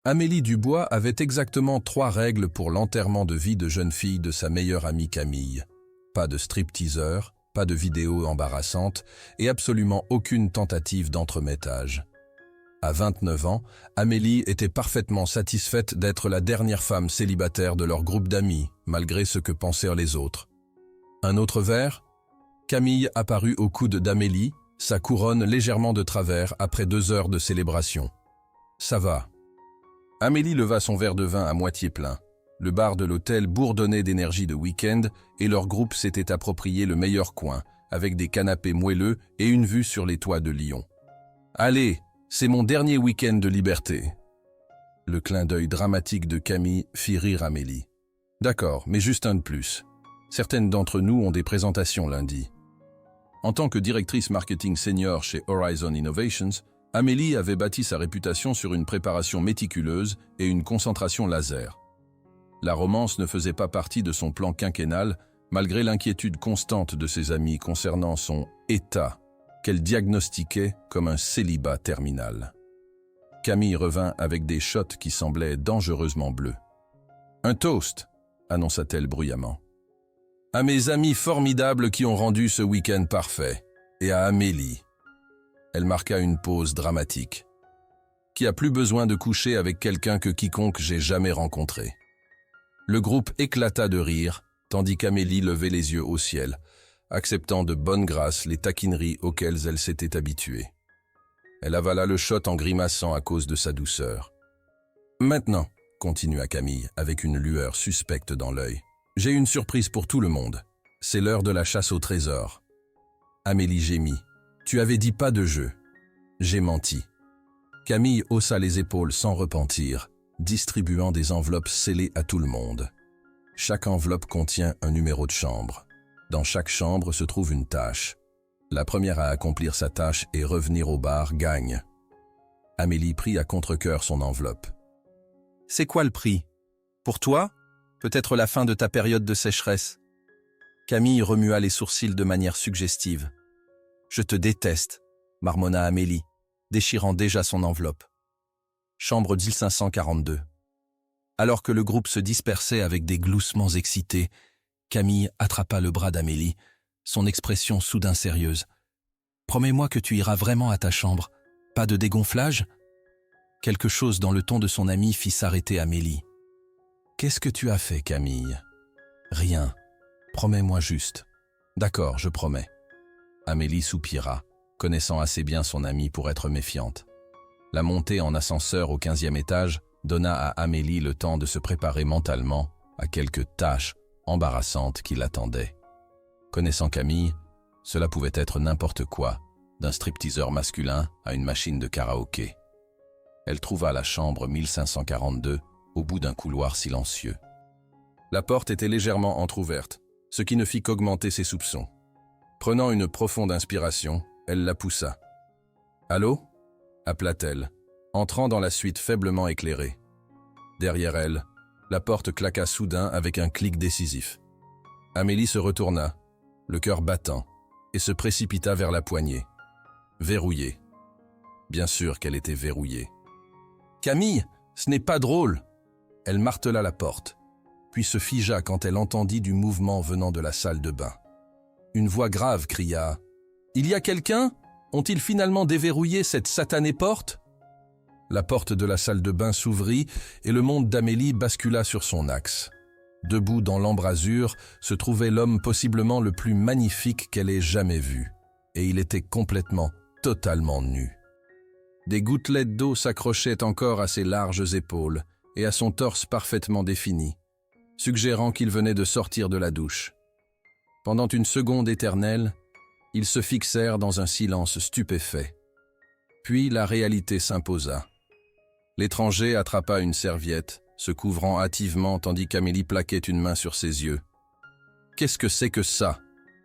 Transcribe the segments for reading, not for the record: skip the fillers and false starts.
Amélie Dubois avait exactement 3 règles pour l'enterrement de vie de jeune fille de sa meilleure amie Camille. Pas de stripteaseur, pas de vidéos embarrassantes et absolument aucune tentative d'entremettage. À 29 ans, Amélie était parfaitement satisfaite d'être la dernière femme célibataire de leur groupe d'amis, malgré ce que pensèrent les autres. Un autre verre? Camille apparut au coude d'Amélie, sa couronne légèrement de travers après 2 heures de célébration. « Ça va. » Amélie leva son verre de vin à moitié plein. Le bar de l'hôtel bourdonnait d'énergie de week-end et leur groupe s'était approprié le meilleur coin, avec des canapés moelleux et une vue sur les toits de Lyon. « Allez, c'est mon dernier week-end de liberté. » Le clin d'œil dramatique de Camille fit rire Amélie. « D'accord, mais juste un de plus. Certaines d'entre nous ont des présentations lundi. » En tant que directrice marketing senior chez Horizon Innovations, Amélie avait bâti sa réputation sur une préparation méticuleuse et une concentration laser. La romance ne faisait pas partie de son plan quinquennal, malgré l'inquiétude constante de ses amis concernant son état, qu'elle diagnostiquait comme un célibat terminal. Camille revint avec des shots qui semblaient dangereusement bleus. « Un toast !» annonça-t-elle bruyamment. « À mes amis formidables qui ont rendu ce week-end parfait, et à Amélie. » Elle marqua une pause dramatique. « Qui a plus besoin de coucher avec quelqu'un que quiconque j'ai jamais rencontré. » Le groupe éclata de rire, tandis qu'Amélie levait les yeux au ciel, acceptant de bonne grâce les taquineries auxquelles elle s'était habituée. Elle avala le shot en grimaçant à cause de sa douceur. « Maintenant, » continua Camille avec une lueur suspecte dans l'œil, « j'ai une surprise pour tout le monde. C'est l'heure de la chasse au trésor. » Amélie gémit. « Tu avais dit pas de jeu. » J'ai menti. Camille haussa les épaules sans repentir, distribuant des enveloppes scellées à tout le monde. Chaque enveloppe contient un numéro de chambre. Dans chaque chambre se trouve une tâche. La première à accomplir sa tâche et revenir au bar gagne. Amélie prit à contre-cœur son enveloppe. « C'est quoi le prix? Pour toi? Peut-être la fin de ta période de sécheresse. » Camille remua les sourcils de manière suggestive. « Je te déteste, » marmonna Amélie, déchirant déjà son enveloppe. Chambre 1542. Alors que le groupe se dispersait avec des gloussements excités, Camille attrapa le bras d'Amélie, son expression soudain sérieuse. « Promets-moi que tu iras vraiment à ta chambre. Pas de dégonflage ?» Quelque chose dans le ton de son amie fit s'arrêter Amélie. « Qu'est-ce que tu as fait, Camille ?»« Rien. Promets-moi juste. »« D'accord, je promets. » Amélie soupira, connaissant assez bien son amie pour être méfiante. La montée en ascenseur au 15e étage donna à Amélie le temps de se préparer mentalement à quelques tâches embarrassantes qui l'attendaient. Connaissant Camille, cela pouvait être n'importe quoi, d'un stripteaseur masculin à une machine de karaoké. Elle trouva la chambre 1542 au bout d'un couloir silencieux. La porte était légèrement entr'ouverte, ce qui ne fit qu'augmenter ses soupçons. Prenant une profonde inspiration, elle la poussa. « Allô ?» appela-t-elle, entrant dans la suite faiblement éclairée. Derrière elle, la porte claqua soudain avec un clic décisif. Amélie se retourna, le cœur battant, et se précipita vers la poignée. Verrouillée. Bien sûr qu'elle était verrouillée. « Camille, ce n'est pas drôle !» Elle martela la porte, puis se figea quand elle entendit du mouvement venant de la salle de bain. Une voix grave cria « Il y a quelqu'un? Ont-ils finalement déverrouillé cette satanée porte ?» La porte de la salle de bain s'ouvrit et le monde d'Amélie bascula sur son axe. Debout dans l'embrasure se trouvait l'homme possiblement le plus magnifique qu'elle ait jamais vu. Et il était complètement, totalement nu. Des gouttelettes d'eau s'accrochaient encore à ses larges épaules et à son torse parfaitement défini, suggérant qu'il venait de sortir de la douche. Pendant une seconde éternelle, ils se fixèrent dans un silence stupéfait. Puis la réalité s'imposa. L'étranger attrapa une serviette, se couvrant hâtivement tandis qu'Amélie plaquait une main sur ses yeux. « Qu'est-ce que c'est que ça ?»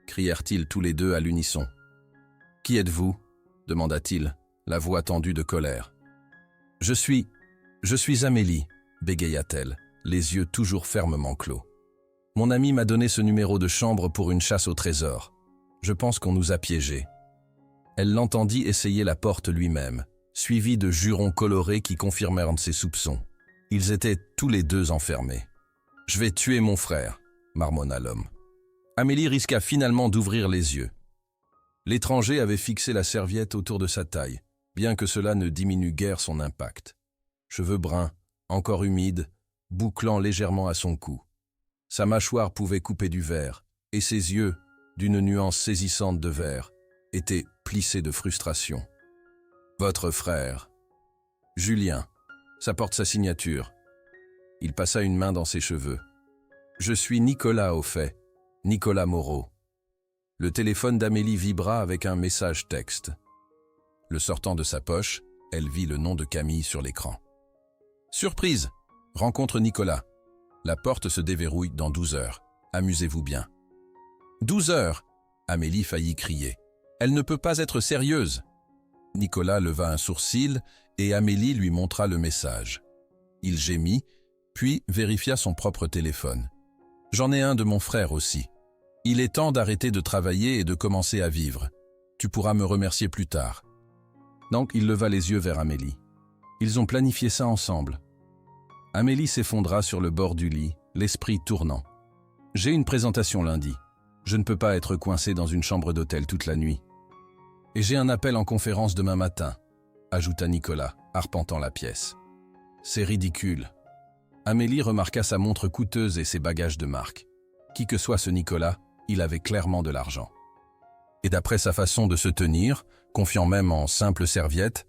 crièrent-ils tous les deux à l'unisson. « Qui êtes-vous » demanda-t-il, la voix tendue de colère. « Je suis Amélie » bégaya-t-elle, les yeux toujours fermement clos. « Mon ami m'a donné ce numéro de chambre pour une chasse au trésor. Je pense qu'on nous a piégés. » Elle l'entendit essayer la porte lui-même, suivi de jurons colorés qui confirmèrent ses soupçons. Ils étaient tous les deux enfermés. « Je vais tuer mon frère », marmonna l'homme. Amélie risqua finalement d'ouvrir les yeux. L'étranger avait fixé la serviette autour de sa taille, bien que cela ne diminue guère son impact. Cheveux bruns, encore humides, bouclant légèrement à son cou. Sa mâchoire pouvait couper du verre, et ses yeux, d'une nuance saisissante de vert, étaient plissés de frustration. « Votre frère. »« Julien. » Ça porte sa signature. Il passa une main dans ses cheveux. « Je suis Nicolas au fait, Nicolas Moreau. » Le téléphone d'Amélie vibra avec un message texte. Le sortant de sa poche, elle vit le nom de Camille sur l'écran. « Surprise! Rencontre Nicolas. La porte se déverrouille dans 12 heures. Amusez-vous bien. » 12 heures! Amélie faillit crier. « Elle ne peut pas être sérieuse !» Nicolas leva un sourcil et Amélie lui montra le message. Il gémit, puis vérifia son propre téléphone. « J'en ai un de mon frère aussi. Il est temps d'arrêter de travailler et de commencer à vivre. Tu pourras me remercier plus tard. » Donc il leva les yeux vers Amélie. Ils ont planifié ça ensemble. Amélie s'effondra sur le bord du lit, l'esprit tournant. « J'ai une présentation lundi. Je ne peux pas être coincé dans une chambre d'hôtel toute la nuit. Et j'ai un appel en conférence demain matin, » ajouta Nicolas, arpentant la pièce. « C'est ridicule. » Amélie remarqua sa montre coûteuse et ses bagages de marque. Qui que soit ce Nicolas, il avait clairement de l'argent. Et d'après sa façon de se tenir, confiant même en simple serviette,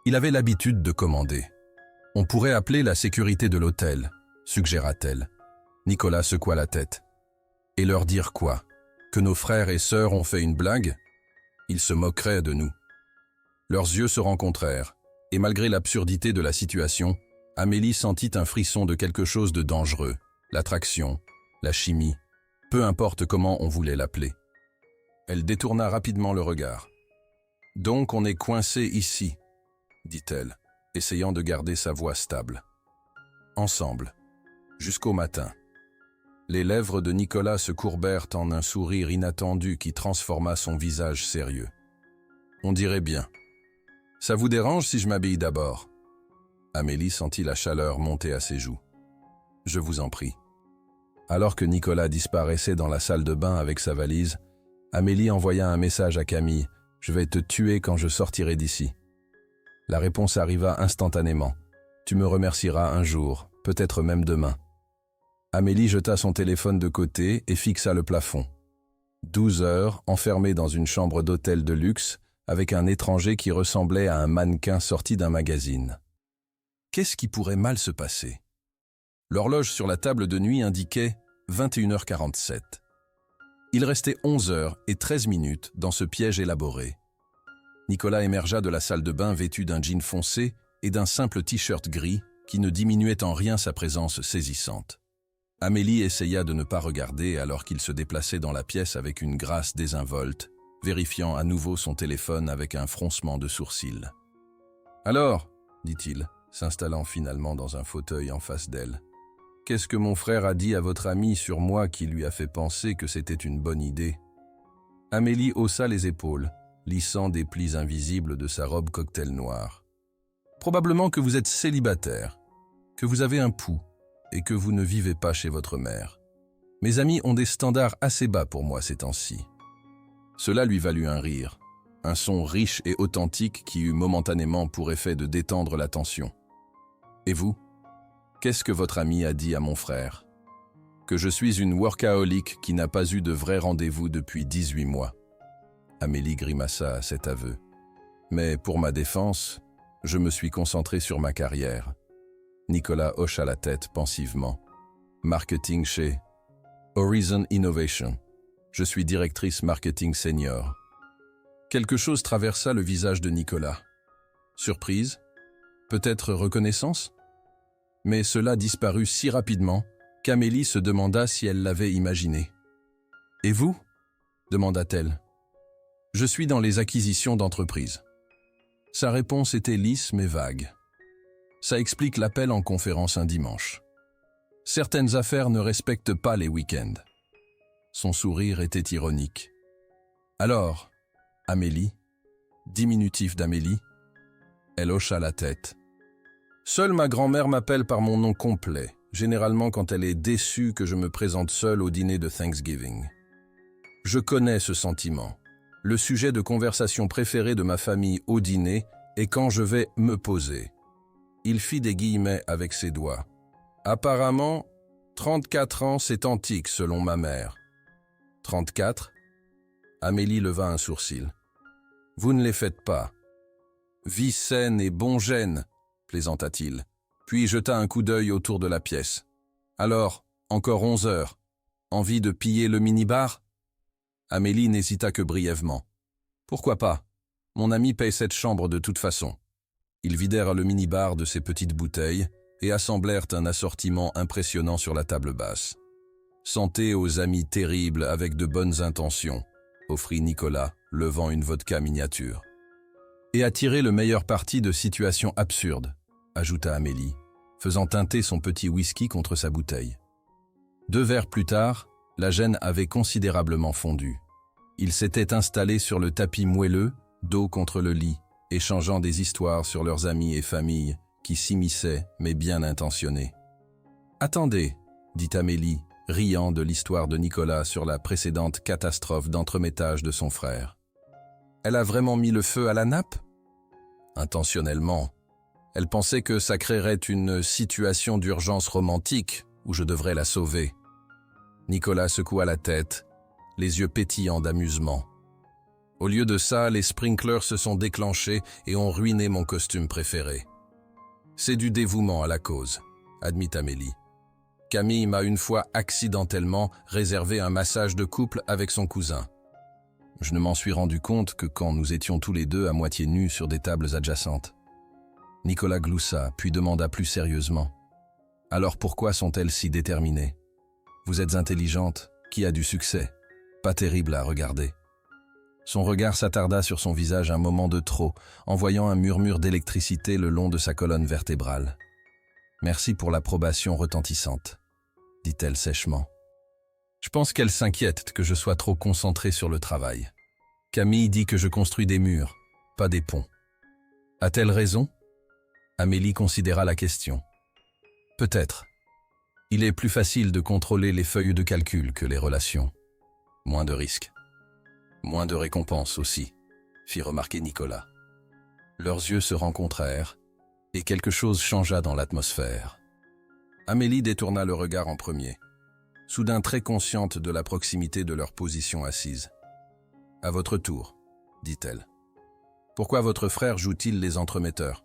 il avait l'habitude de commander. « On pourrait appeler la sécurité de l'hôtel », suggéra-t-elle. Nicolas secoua la tête. « Et leur dire quoi? Que nos frères et sœurs ont fait une blague? Ils se moqueraient de nous. » Leurs yeux se rencontrèrent, et malgré l'absurdité de la situation, Amélie sentit un frisson de quelque chose de dangereux, l'attraction, la chimie, peu importe comment on voulait l'appeler. Elle détourna rapidement le regard. « Donc on est coincé ici, » dit-elle, essayant de garder sa voix stable. « Ensemble, jusqu'au matin. » Les lèvres de Nicolas se courbèrent en un sourire inattendu qui transforma son visage sérieux. « On dirait bien. Ça vous dérange si je m'habille d'abord ?» Amélie sentit la chaleur monter à ses joues. « Je vous en prie. » Alors que Nicolas disparaissait dans la salle de bain avec sa valise, Amélie envoya un message à Camille. « Je vais te tuer quand je sortirai d'ici. » La réponse arriva instantanément. « Tu me remercieras un jour, peut-être même demain. » Amélie jeta son téléphone de côté et fixa le plafond. 12 heures, enfermée dans une chambre d'hôtel de luxe, avec un étranger qui ressemblait à un mannequin sorti d'un magazine. Qu'est-ce qui pourrait mal se passer? L'horloge sur la table de nuit indiquait 21h47. Il restait 11 heures et 13 minutes dans ce piège élaboré. Nicolas émergea de la salle de bain vêtu d'un jean foncé et d'un simple t-shirt gris qui ne diminuait en rien sa présence saisissante. Amélie essaya de ne pas regarder alors qu'il se déplaçait dans la pièce avec une grâce désinvolte, vérifiant à nouveau son téléphone avec un froncement de sourcils. « Alors, » dit-il, s'installant finalement dans un fauteuil en face d'elle, « qu'est-ce que mon frère a dit à votre ami sur moi qui lui a fait penser que c'était une bonne idée ?» Amélie haussa les épaules, lissant des plis invisibles de sa robe cocktail noire. « Probablement que vous êtes célibataire, que vous avez un pouls, et que vous ne vivez pas chez votre mère. Mes amis ont des standards assez bas pour moi ces temps-ci. » Cela lui valut un rire, un son riche et authentique qui eut momentanément pour effet de détendre la tension. « Et vous? Qu'est-ce que votre ami a dit à mon frère? » « Que je suis une workaholic qui n'a pas eu de vrai rendez-vous depuis 18 mois. » Amélie grimaça à cet aveu. « Mais pour ma défense, je me suis concentré sur ma carrière. » Nicolas hocha la tête pensivement. « Marketing chez Horizon Innovation. Je suis directrice marketing senior. » Quelque chose traversa le visage de Nicolas. Surprise? Peut-être reconnaissance? Mais cela disparut si rapidement qu'Amélie se demanda si elle l'avait imaginé. « Et vous ?» demanda-t-elle. « Je suis dans les acquisitions d'entreprises. » Sa réponse était lisse mais vague. Ça explique l'appel en conférence un dimanche. Certaines affaires ne respectent pas les week-ends. Son sourire était ironique. Alors, Amélie, diminutif d'Amélie, Elle hocha la tête. Seule ma grand-mère m'appelle par mon nom complet, généralement quand elle est déçue que je me présente seule au dîner de Thanksgiving. Je connais ce sentiment. Le sujet de conversation préféré de ma famille au dîner est quand je vais me poser. Il fit des guillemets avec ses doigts. Apparemment, 34 ans, c'est antique selon ma mère. 34 ? Amélie leva un sourcil. Vous ne les faites pas. Vie saine et bon gène, plaisanta-t-il, puis jeta un coup d'œil autour de la pièce. Alors, encore 11 heures. Envie de piller le minibar ? Amélie n'hésita que brièvement. Pourquoi pas ? Mon ami paye cette chambre de toute façon. Ils vidèrent le minibar de ses petites bouteilles et assemblèrent un assortiment impressionnant sur la table basse. Santé aux amis terribles avec de bonnes intentions, offrit Nicolas, levant une vodka miniature. Et attirer le meilleur parti de situations absurdes, ajouta Amélie, faisant teinter son petit whisky contre sa bouteille. 2 verres plus tard, la gêne avait considérablement fondu. Ils s'étaient installés sur le tapis moelleux, dos contre le lit, échangeant des histoires sur leurs amis et familles qui s'immisçaient mais bien intentionnés. « Attendez, dit Amélie, riant de l'histoire de Nicolas sur la précédente catastrophe d'entremettage de son frère. Elle a vraiment mis le feu à la nappe ? Intentionnellement. Elle pensait que ça créerait une situation d'urgence romantique où je devrais la sauver. Nicolas secoua la tête, les yeux pétillants d'amusement. Au lieu de ça, les sprinklers se sont déclenchés et ont ruiné mon costume préféré. C'est du dévouement à la cause, admit Amélie. Camille m'a une fois accidentellement réservé un massage de couple avec son cousin. Je ne m'en suis rendu compte que quand nous étions tous les deux à moitié nus sur des tables adjacentes. Nicolas gloussa, puis demanda plus sérieusement. « Alors pourquoi sont-elles si déterminées ? Vous êtes intelligente, qui a du succès, pas terrible à regarder. » Son regard s'attarda sur son visage un moment de trop, envoyant un murmure d'électricité le long de sa colonne vertébrale. « Merci pour l'approbation retentissante, » dit-elle sèchement. Je pense qu'elle s'inquiète que je sois trop concentré sur le travail. Camille dit que je construis des murs, pas des ponts. A-t-elle raison ? Amélie considéra la question. Peut-être. Il est plus facile de contrôler les feuilles de calcul que les relations. Moins de risques. Moins de récompenses aussi, fit remarquer Nicolas. Leurs yeux se rencontrèrent, et quelque chose changea dans l'atmosphère. Amélie détourna le regard en premier, soudain très consciente de la proximité de leur position assise. « À votre tour, » dit-elle. « Pourquoi votre frère joue-t-il les entremetteurs ?»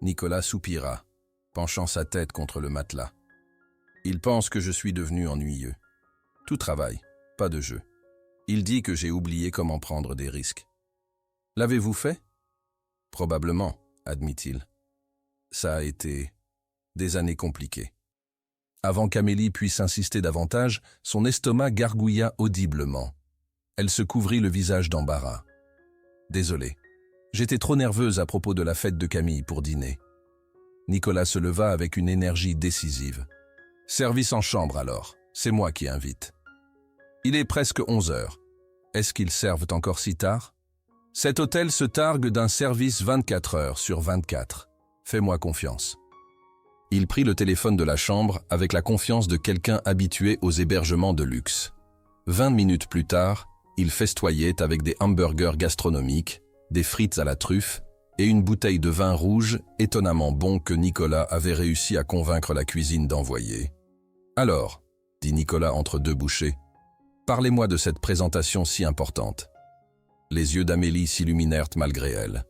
Nicolas soupira, penchant sa tête contre le matelas. « Il pense que je suis devenu ennuyeux. Tout travail, pas de jeu. Il dit que j'ai oublié comment prendre des risques. L'avez-vous fait ? Probablement, admit-il. Ça a été des années compliquées. Avant qu'Amélie puisse insister davantage, son estomac gargouilla audiblement. Elle se couvrit le visage d'embarras. Désolé, j'étais trop nerveuse à propos de la fête de Camille pour dîner. Nicolas se leva avec une énergie décisive. Service en chambre alors, c'est moi qui invite. Il est presque 11 heures. Est-ce qu'ils servent encore si tard ? Cet hôtel se targue d'un service 24 heures sur 24. Fais-moi confiance. Il prit le téléphone de la chambre avec la confiance de quelqu'un habitué aux hébergements de luxe. 20 minutes plus tard, il festoyait avec des hamburgers gastronomiques, des frites à la truffe et une bouteille de vin rouge étonnamment bon que Nicolas avait réussi à convaincre la cuisine d'envoyer. « Alors, » dit Nicolas entre deux bouchées, « parlez-moi de cette présentation si importante. » Les yeux d'Amélie s'illuminèrent malgré elle.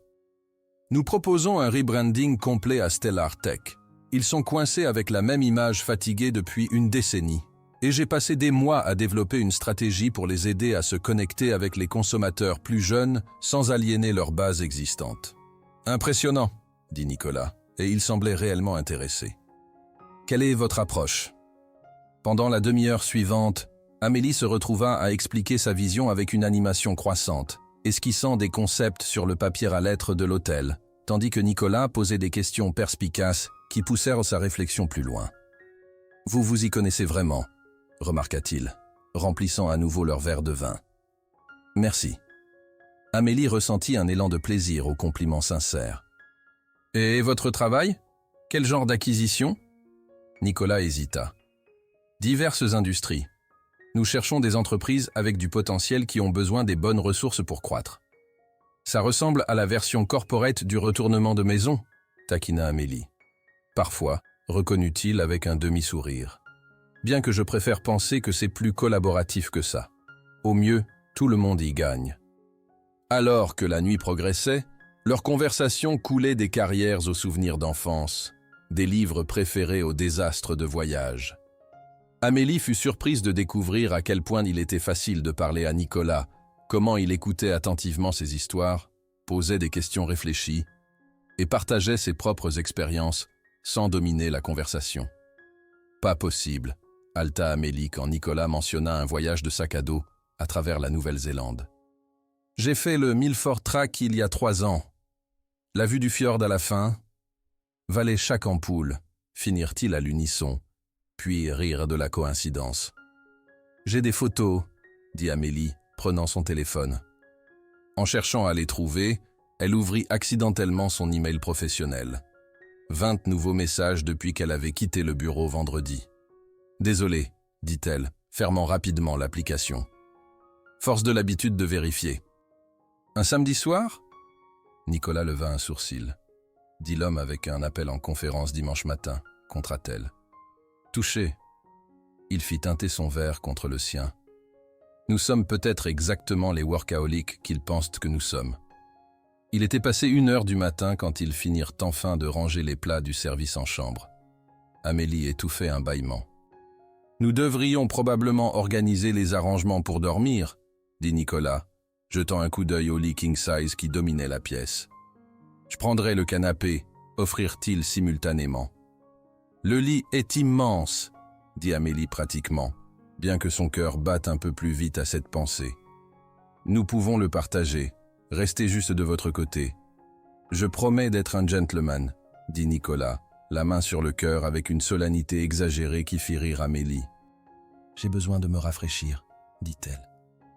« Nous proposons un rebranding complet à Stellar Tech. Ils sont coincés avec la même image fatiguée depuis une décennie. Et j'ai passé des mois à développer une stratégie pour les aider à se connecter avec les consommateurs plus jeunes sans aliéner leur base existante. » « Impressionnant, » dit Nicolas, et il semblait réellement intéressé. « Quelle est votre approche ?» Pendant la demi-heure suivante, Amélie se retrouva à expliquer sa vision avec une animation croissante, esquissant des concepts sur le papier à lettres de l'hôtel, tandis que Nicolas posait des questions perspicaces qui poussèrent sa réflexion plus loin. « Vous vous y connaissez vraiment », remarqua-t-il, remplissant à nouveau leur verre de vin. « Merci. » Amélie ressentit un élan de plaisir aux compliments sincères. Et votre travail? Quel genre d'acquisition? Nicolas hésita. Diverses industries. Nous cherchons des entreprises avec du potentiel qui ont besoin des bonnes ressources pour croître. Ça ressemble à la version corporate du retournement de maison, taquina Amélie. Parfois, reconnut-il avec un demi-sourire. Bien que je préfère penser que c'est plus collaboratif que ça. Au mieux, tout le monde y gagne. Alors que la nuit progressait, leur conversation coulait des carrières aux souvenirs d'enfance, des livres préférés aux désastres de voyage. Amélie fut surprise de découvrir à quel point il était facile de parler à Nicolas, comment il écoutait attentivement ses histoires, posait des questions réfléchies et partageait ses propres expériences sans dominer la conversation. Pas possible, halta Amélie quand Nicolas mentionna un voyage de sac à dos à travers la Nouvelle-Zélande. J'ai fait le Milford Track il y a 3 ans. La vue du fjord à la fin valait chaque ampoule, finirent-ils à l'unisson, puis rire de la coïncidence. J'ai des photos, dit Amélie, prenant son téléphone. En cherchant à les trouver, elle ouvrit accidentellement son email professionnel. 20 nouveaux messages depuis qu'elle avait quitté le bureau vendredi. Désolée, dit-elle, fermant rapidement l'application. Force de l'habitude de vérifier. Un samedi soir? Nicolas leva un sourcil, dit l'homme avec un appel en conférence dimanche matin, contra-t-elle. Touché. Il fit teinter son verre contre le sien. Nous sommes peut-être exactement les workaholics qu'ils pensent que nous sommes. Il était passé 1h du matin quand ils finirent enfin de ranger les plats du service en chambre. Amélie étouffait un bâillement. Nous devrions probablement organiser les arrangements pour dormir, dit Nicolas, jetant un coup d'œil au lit king size qui dominait la pièce. Je prendrai le canapé, offrirent-ils simultanément. Le lit est immense, dit Amélie pratiquement, bien que son cœur batte un peu plus vite à cette pensée. Nous pouvons le partager, restez juste de votre côté. Je promets d'être un gentleman, dit Nicolas, la main sur le cœur avec une solennité exagérée qui fit rire Amélie. J'ai besoin de me rafraîchir, dit-elle,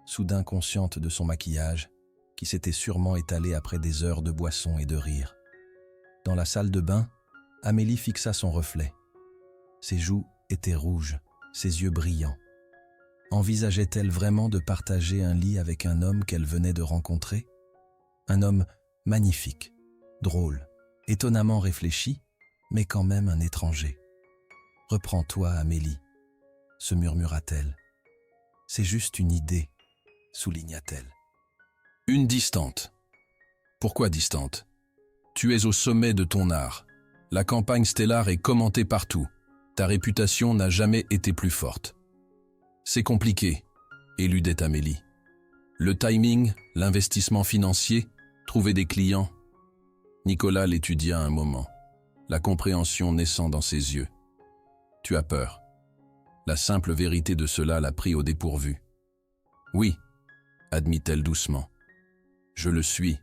soudain consciente de son maquillage, qui s'était sûrement étalé après des heures de boissons et de rire. Dans la salle de bain, Amélie fixa son reflet. Ses joues étaient rouges, ses yeux brillants. Envisageait-elle vraiment de partager un lit avec un homme qu'elle venait de rencontrer? Un homme magnifique, drôle, étonnamment réfléchi, mais quand même un étranger. « Reprends-toi, Amélie », se murmura-t-elle. « C'est juste une idée », souligna-t-elle. Une distante. Pourquoi distante? Tu es au sommet de ton art. La campagne Stellar est commentée partout. Ta réputation n'a jamais été plus forte. C'est compliqué, éludait Amélie. Le timing, l'investissement financier, trouver des clients. Nicolas l'étudia un moment, la compréhension naissant dans ses yeux. Tu as peur. La simple vérité de cela l'a pris au dépourvu. Oui, admit-elle doucement. Je le suis.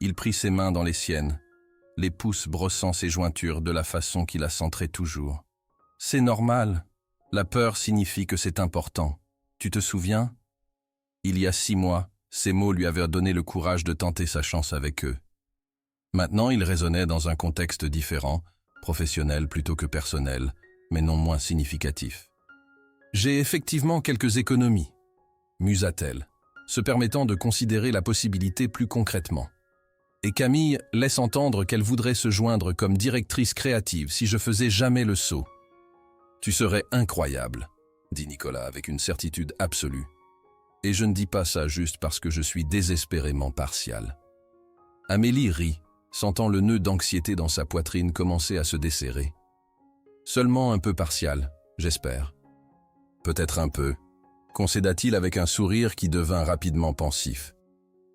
Il prit ses mains dans les siennes, les pouces brossant ses jointures de la façon qui la centrait toujours. C'est normal. La peur signifie que c'est important. Tu te souviens? Il y a 6 mois, ces mots lui avaient donné le courage de tenter sa chance avec eux. Maintenant, il raisonnait dans un contexte différent, professionnel plutôt que personnel, mais non moins significatif. J'ai effectivement quelques économies, musa-t-elle, se permettant de considérer la possibilité plus concrètement. Et Camille laisse entendre qu'elle voudrait se joindre comme directrice créative si je faisais jamais le saut. Tu serais incroyable, dit Nicolas avec une certitude absolue. Et je ne dis pas ça juste parce que je suis désespérément partial. Amélie rit, sentant le nœud d'anxiété dans sa poitrine commencer à se desserrer. Seulement un peu partial, j'espère. Peut-être un peu, concéda-t-il avec un sourire qui devint rapidement pensif.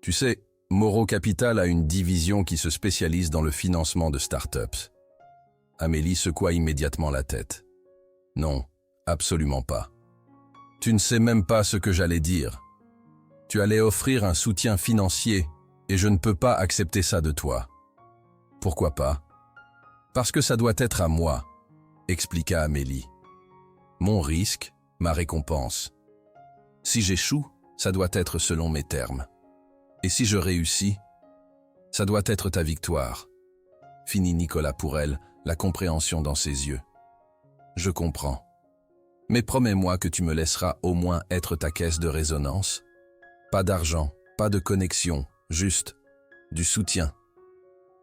Tu sais, Moreau Capital a une division qui se spécialise dans le financement de start-ups. Amélie secoua immédiatement la tête. Non, absolument pas. Tu ne sais même pas ce que j'allais dire. Tu allais offrir un soutien financier et je ne peux pas accepter ça de toi. Pourquoi pas? Parce que ça doit être à moi, expliqua Amélie. Mon risque, ma récompense. Si j'échoue, ça doit être selon mes termes. Et si je réussis, ça doit être ta victoire. finit Nicolas pour elle, la compréhension dans ses yeux. Je comprends. Mais promets-moi que tu me laisseras au moins être ta caisse de résonance. Pas d'argent, pas de connexion, juste du soutien.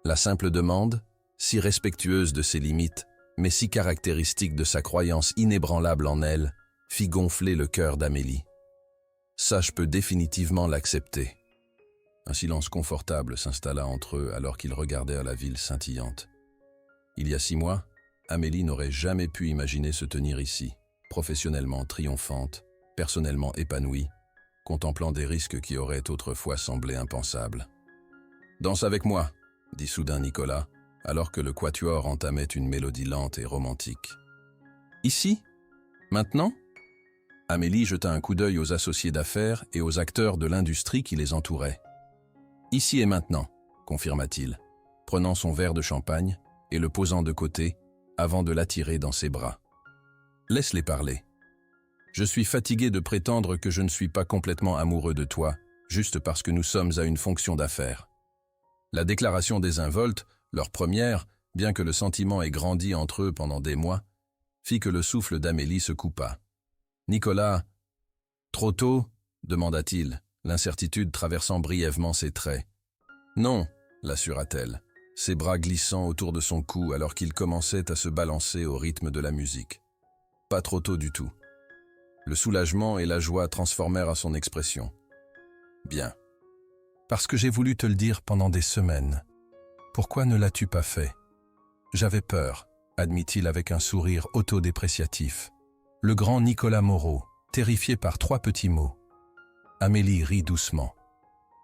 La simple demande, si respectueuse de ses limites, mais si caractéristique de sa croyance inébranlable en elle, fit gonfler le cœur d'Amélie. Ça, je peux définitivement l'accepter. Un silence confortable s'installa entre eux alors qu'ils regardaient la ville scintillante. Il y a 6 mois, Amélie n'aurait jamais pu imaginer se tenir ici, professionnellement triomphante, personnellement épanouie, contemplant des risques qui auraient autrefois semblé impensables. « Danse avec moi », dit soudain Nicolas, alors que le quatuor entamait une mélodie lente et romantique. « Ici ? Maintenant ?» Amélie jeta un coup d'œil aux associés d'affaires et aux acteurs de l'industrie qui les entouraient. « Ici et maintenant », confirma-t-il, prenant son verre de champagne et le posant de côté avant de l'attirer dans ses bras. « Laisse-les parler. Je suis fatigué de prétendre que je ne suis pas complètement amoureux de toi, juste parce que nous sommes à une fonction d'affaires. » La déclaration des involtes, leur première, bien que le sentiment ait grandi entre eux pendant des mois, fit que le souffle d'Amélie se coupa. Nicolas, « Trop tôt ?» demanda-t-il, l'incertitude traversant brièvement ses traits. « Non », l'assura-t-elle, ses bras glissant autour de son cou alors qu'il commençait à se balancer au rythme de la musique. « Pas trop tôt du tout. » Le soulagement et la joie transformèrent à son expression. « Bien. » « Parce que j'ai voulu te le dire pendant des semaines. Pourquoi ne l'as-tu pas fait ? J'avais peur, admit-il avec un sourire autodépréciatif. Le grand Nicolas Moreau, terrifié par 3 petits mots. Amélie rit doucement.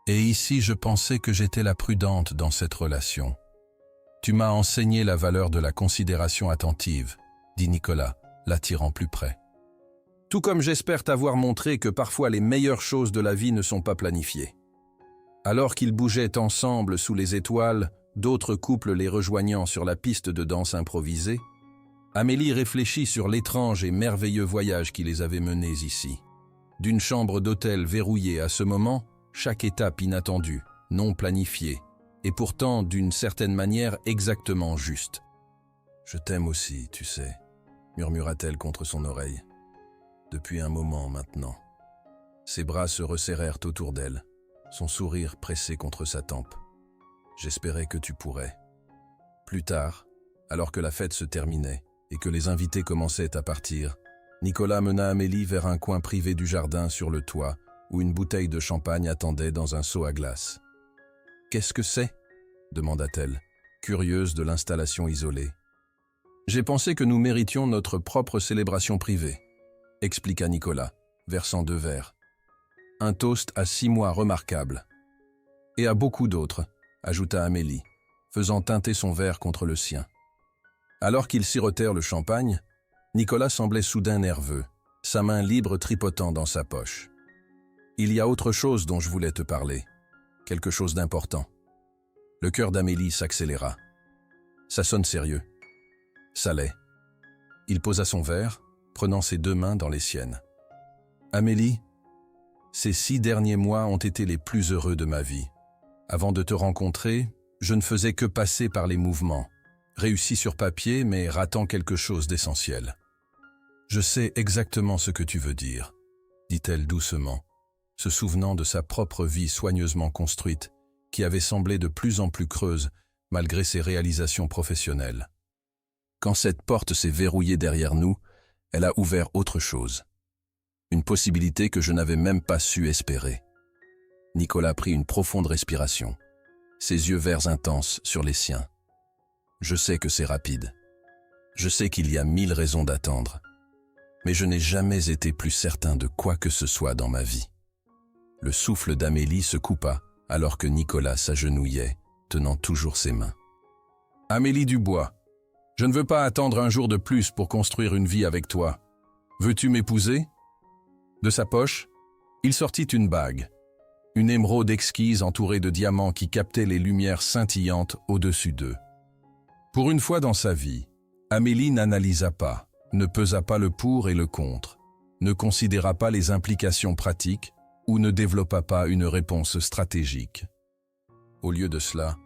Et ici, je pensais que j'étais la prudente dans cette relation. Tu m'as enseigné la valeur de la considération attentive, dit Nicolas, l'attirant plus près. Tout comme j'espère t'avoir montré que parfois les meilleures choses de la vie ne sont pas planifiées. Alors qu'ils bougeaient ensemble sous les étoiles, d'autres couples les rejoignant sur la piste de danse improvisée, Amélie réfléchit sur l'étrange et merveilleux voyage qui les avait menés ici. D'une chambre d'hôtel verrouillée à ce moment, chaque étape inattendue, non planifiée, et pourtant d'une certaine manière exactement juste. « Je t'aime aussi, tu sais », murmura-t-elle contre son oreille. Depuis un moment maintenant. Ses bras se resserrèrent autour d'elle, son sourire pressé contre sa tempe. J'espérais que tu pourrais. Plus tard, alors que la fête se terminait et que les invités commençaient à partir, Nicolas mena Amélie vers un coin privé du jardin sur le toit où une bouteille de champagne attendait dans un seau à glace. « Qu'est-ce que c'est » demanda-t-elle, curieuse de l'installation isolée. « J'ai pensé que nous méritions notre propre célébration privée, » expliqua Nicolas, versant 2 verres. Un toast à 6 mois remarquable. Et à beaucoup d'autres, ajouta Amélie, faisant teinter son verre contre le sien. Alors qu'ils sirotèrent le champagne, Nicolas semblait soudain nerveux, sa main libre tripotant dans sa poche. Il y a autre chose dont je voulais te parler, quelque chose d'important. Le cœur d'Amélie s'accéléra. Ça sonne sérieux. Ça l'est. Il posa son verre, prenant ses 2 mains dans les siennes. Amélie, ces 6 derniers mois ont été les plus heureux de ma vie. Avant de te rencontrer, je ne faisais que passer par les mouvements, réussi sur papier mais ratant quelque chose d'essentiel. Je sais exactement ce que tu veux dire, dit-elle doucement, se souvenant de sa propre vie soigneusement construite, qui avait semblé de plus en plus creuse malgré ses réalisations professionnelles. Quand cette porte s'est verrouillée derrière nous, elle a ouvert autre chose. Une possibilité que je n'avais même pas su espérer. Nicolas prit une profonde respiration, ses yeux verts intenses sur les siens. Je sais que c'est rapide. Je sais qu'il y a 1000 raisons d'attendre. Mais je n'ai jamais été plus certain de quoi que ce soit dans ma vie. Le souffle d'Amélie se coupa alors que Nicolas s'agenouillait, tenant toujours ses mains. Amélie Dubois, je ne veux pas attendre un jour de plus pour construire une vie avec toi. Veux-tu m'épouser ? De sa poche, il sortit une bague, une émeraude exquise entourée de diamants qui captaient les lumières scintillantes au-dessus d'eux. Pour une fois dans sa vie, Amélie n'analysa pas, ne pesa pas le pour et le contre, ne considéra pas les implications pratiques ou ne développa pas une réponse stratégique. Au lieu de cela,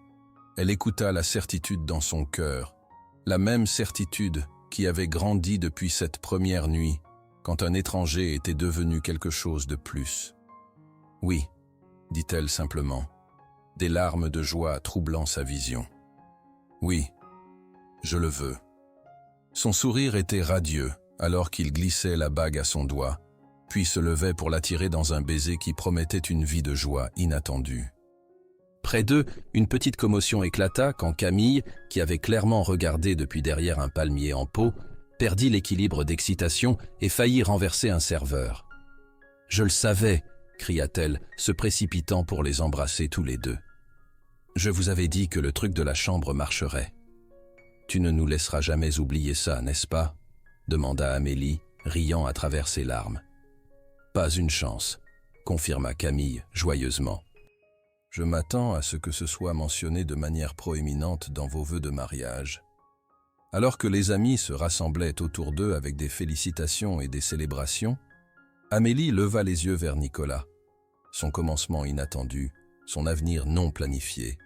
Elle écouta la certitude dans son cœur, la même certitude qui avait grandi depuis cette première nuit, quand un étranger était devenu quelque chose de plus. « Oui », dit-elle simplement, des larmes de joie troublant sa vision. « Oui, je le veux. » Son sourire était radieux alors qu'il glissait la bague à son doigt, puis se levait pour l'attirer dans un baiser qui promettait une vie de joie inattendue. Près d'eux, une petite commotion éclata quand Camille, qui avait clairement regardé depuis derrière un palmier en pot, perdit l'équilibre d'excitation et faillit renverser un serveur. « Je le savais !» cria-t-elle, se précipitant pour les embrasser tous les deux. « Je vous avais dit que le truc de la chambre marcherait. »« Tu ne nous laisseras jamais oublier ça, n'est-ce pas ?» demanda Amélie, riant à travers ses larmes. « Pas une chance », confirma Camille joyeusement. « Je m'attends à ce que ce soit mentionné de manière proéminente dans vos vœux de mariage. » Alors que les amis se rassemblaient autour d'eux avec des félicitations et des célébrations, Amélie leva les yeux vers Nicolas, son commencement inattendu, son avenir non planifié,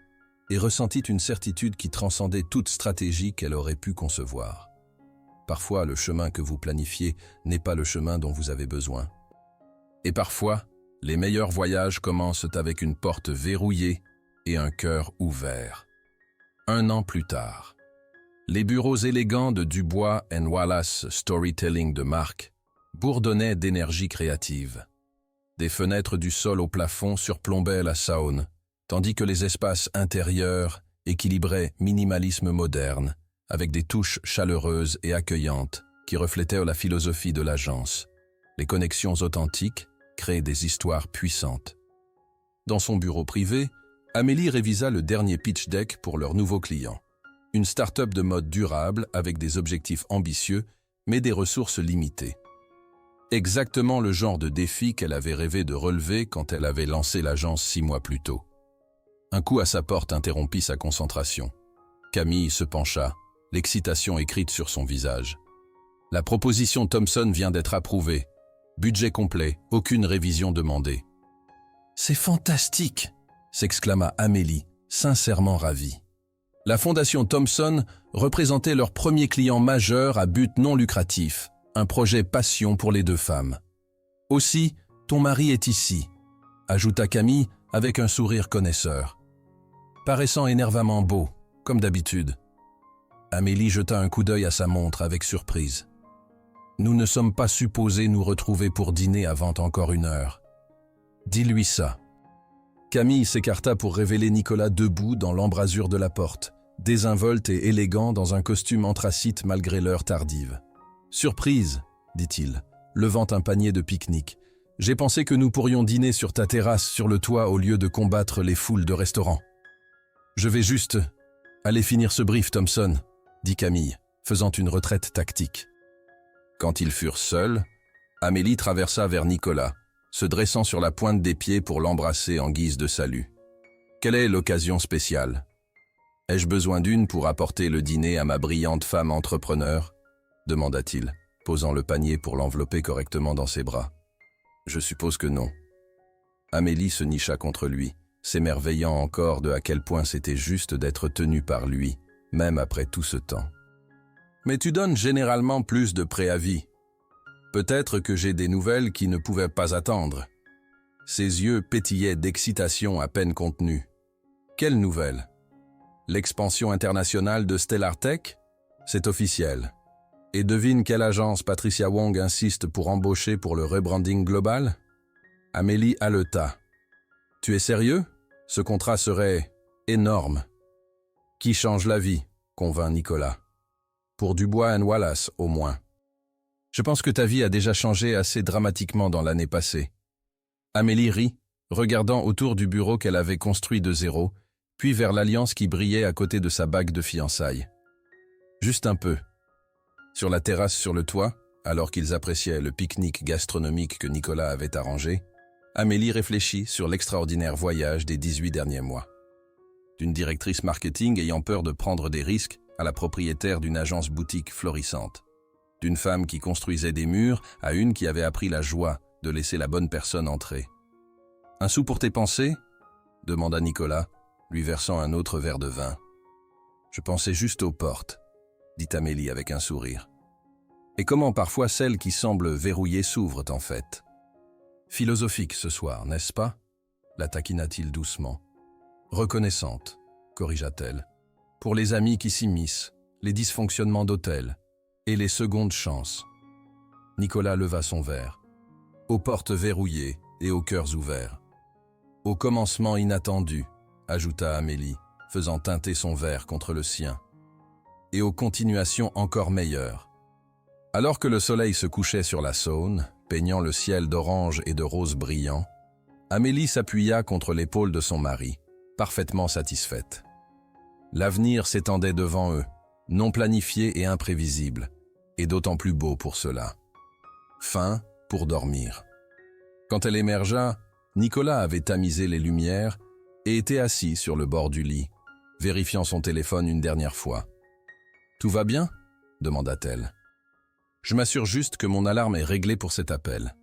et ressentit une certitude qui transcendait toute stratégie qu'elle aurait pu concevoir. Parfois, le chemin que vous planifiez n'est pas le chemin dont vous avez besoin. Et parfois, les meilleurs voyages commencent avec une porte verrouillée et un cœur ouvert. 1 an plus tard, les bureaux élégants de Dubois & Wallace Storytelling de marque bourdonnaient d'énergie créative. Des fenêtres du sol au plafond surplombaient la saône, tandis que les espaces intérieurs équilibraient minimalisme moderne, avec des touches chaleureuses et accueillantes qui reflétaient la philosophie de l'agence. Les connexions authentiques créent des histoires puissantes. Dans son bureau privé, Amélie révisa le dernier pitch deck pour leur nouveau client. Une start-up de mode durable avec des objectifs ambitieux, mais des ressources limitées. Exactement le genre de défi qu'elle avait rêvé de relever quand elle avait lancé l'agence 6 mois plus tôt. Un coup à sa porte interrompit sa concentration. Camille se pencha, l'excitation écrite sur son visage. La proposition Thomson vient d'être approuvée. Budget complet, aucune révision demandée. « C'est fantastique !» s'exclama Amélie, sincèrement ravie. La fondation Thomson représentait leur premier client majeur à but non lucratif, un projet passion pour les 2 femmes. « Aussi, ton mari est ici », ajouta Camille avec un sourire connaisseur. Paraissant énervamment beau, comme d'habitude. Amélie jeta un coup d'œil à sa montre avec surprise. « Nous ne sommes pas supposés nous retrouver pour dîner avant encore 1 heure. Dis-lui ça. » Camille s'écarta pour révéler Nicolas debout dans l'embrasure de la porte, désinvolte et élégant dans un costume anthracite malgré l'heure tardive. « Surprise, dit-il, levant un panier de pique-nique. J'ai pensé que nous pourrions dîner sur ta terrasse sur le toit au lieu de combattre les foules de restaurants. Je vais juste aller finir ce brief, Thomson, dit Camille, faisant une retraite tactique. Quand ils furent seuls, Amélie traversa vers Nicolas, se dressant sur la pointe des pieds pour l'embrasser en guise de salut. « Quelle est l'occasion spéciale? Ai-je besoin d'une pour apporter le dîner à ma brillante femme entrepreneur ?» demanda-t-il, posant le panier pour l'envelopper correctement dans ses bras. « Je suppose que non. » Amélie se nicha contre lui, s'émerveillant encore de à quel point c'était juste d'être tenue par lui, même après tout ce temps. « Mais tu donnes généralement plus de préavis. Peut-être que j'ai des nouvelles qui ne pouvaient pas attendre. » Ses yeux pétillaient d'excitation à peine contenue. « Quelle nouvelle? L'expansion internationale de Stellar Tech? C'est officiel. Et devine quelle agence Patricia Wong insiste pour embaucher pour le rebranding global? » Amélie haleta. « Tu es sérieux? Ce contrat serait énorme. » « Qui change la vie, convint Nicolas. Pour Dubois & Wallace, au moins. Je pense que ta vie a déjà changé assez dramatiquement dans l'année passée. » Amélie rit, regardant autour du bureau qu'elle avait construit de zéro, puis vers l'alliance qui brillait à côté de sa bague de fiançailles. Juste un peu. Sur la terrasse sur le toit, alors qu'ils appréciaient le pique-nique gastronomique que Nicolas avait arrangé, Amélie réfléchit sur l'extraordinaire voyage des 18 derniers mois. D'une directrice marketing ayant peur de prendre des risques à la propriétaire d'une agence boutique florissante. D'une femme qui construisait des murs à une qui avait appris la joie de laisser la bonne personne entrer. « Un sou pour tes pensées ?» demanda Nicolas, lui versant un autre verre de vin. Je pensais juste aux portes, dit Amélie avec un sourire. Et comment parfois celles qui semblent verrouillées s'ouvrent en fait. Philosophique ce soir, n'est-ce pas? La taquina-t-il doucement. Reconnaissante, corrigea-t-elle, pour les amis qui s'immiscent, les dysfonctionnements d'hôtel et les secondes chances. Nicolas leva son verre. Aux portes verrouillées et aux cœurs ouverts. Au commencement inattendu, ajouta Amélie, faisant teinter son verre contre le sien. Et aux continuations encore meilleures. Alors que le soleil se couchait sur la Saône, peignant le ciel d'orange et de rose brillants, Amélie s'appuya contre l'épaule de son mari, parfaitement satisfaite. L'avenir s'étendait devant eux, non planifié et imprévisible, et d'autant plus beau pour cela. Fin pour dormir. Quand elle émergea, Nicolas avait tamisé les lumières et était assis sur le bord du lit, vérifiant son téléphone une dernière fois. « Tout va bien ?» demanda-t-elle. « Je m'assure juste que mon alarme est réglée pour cet appel. »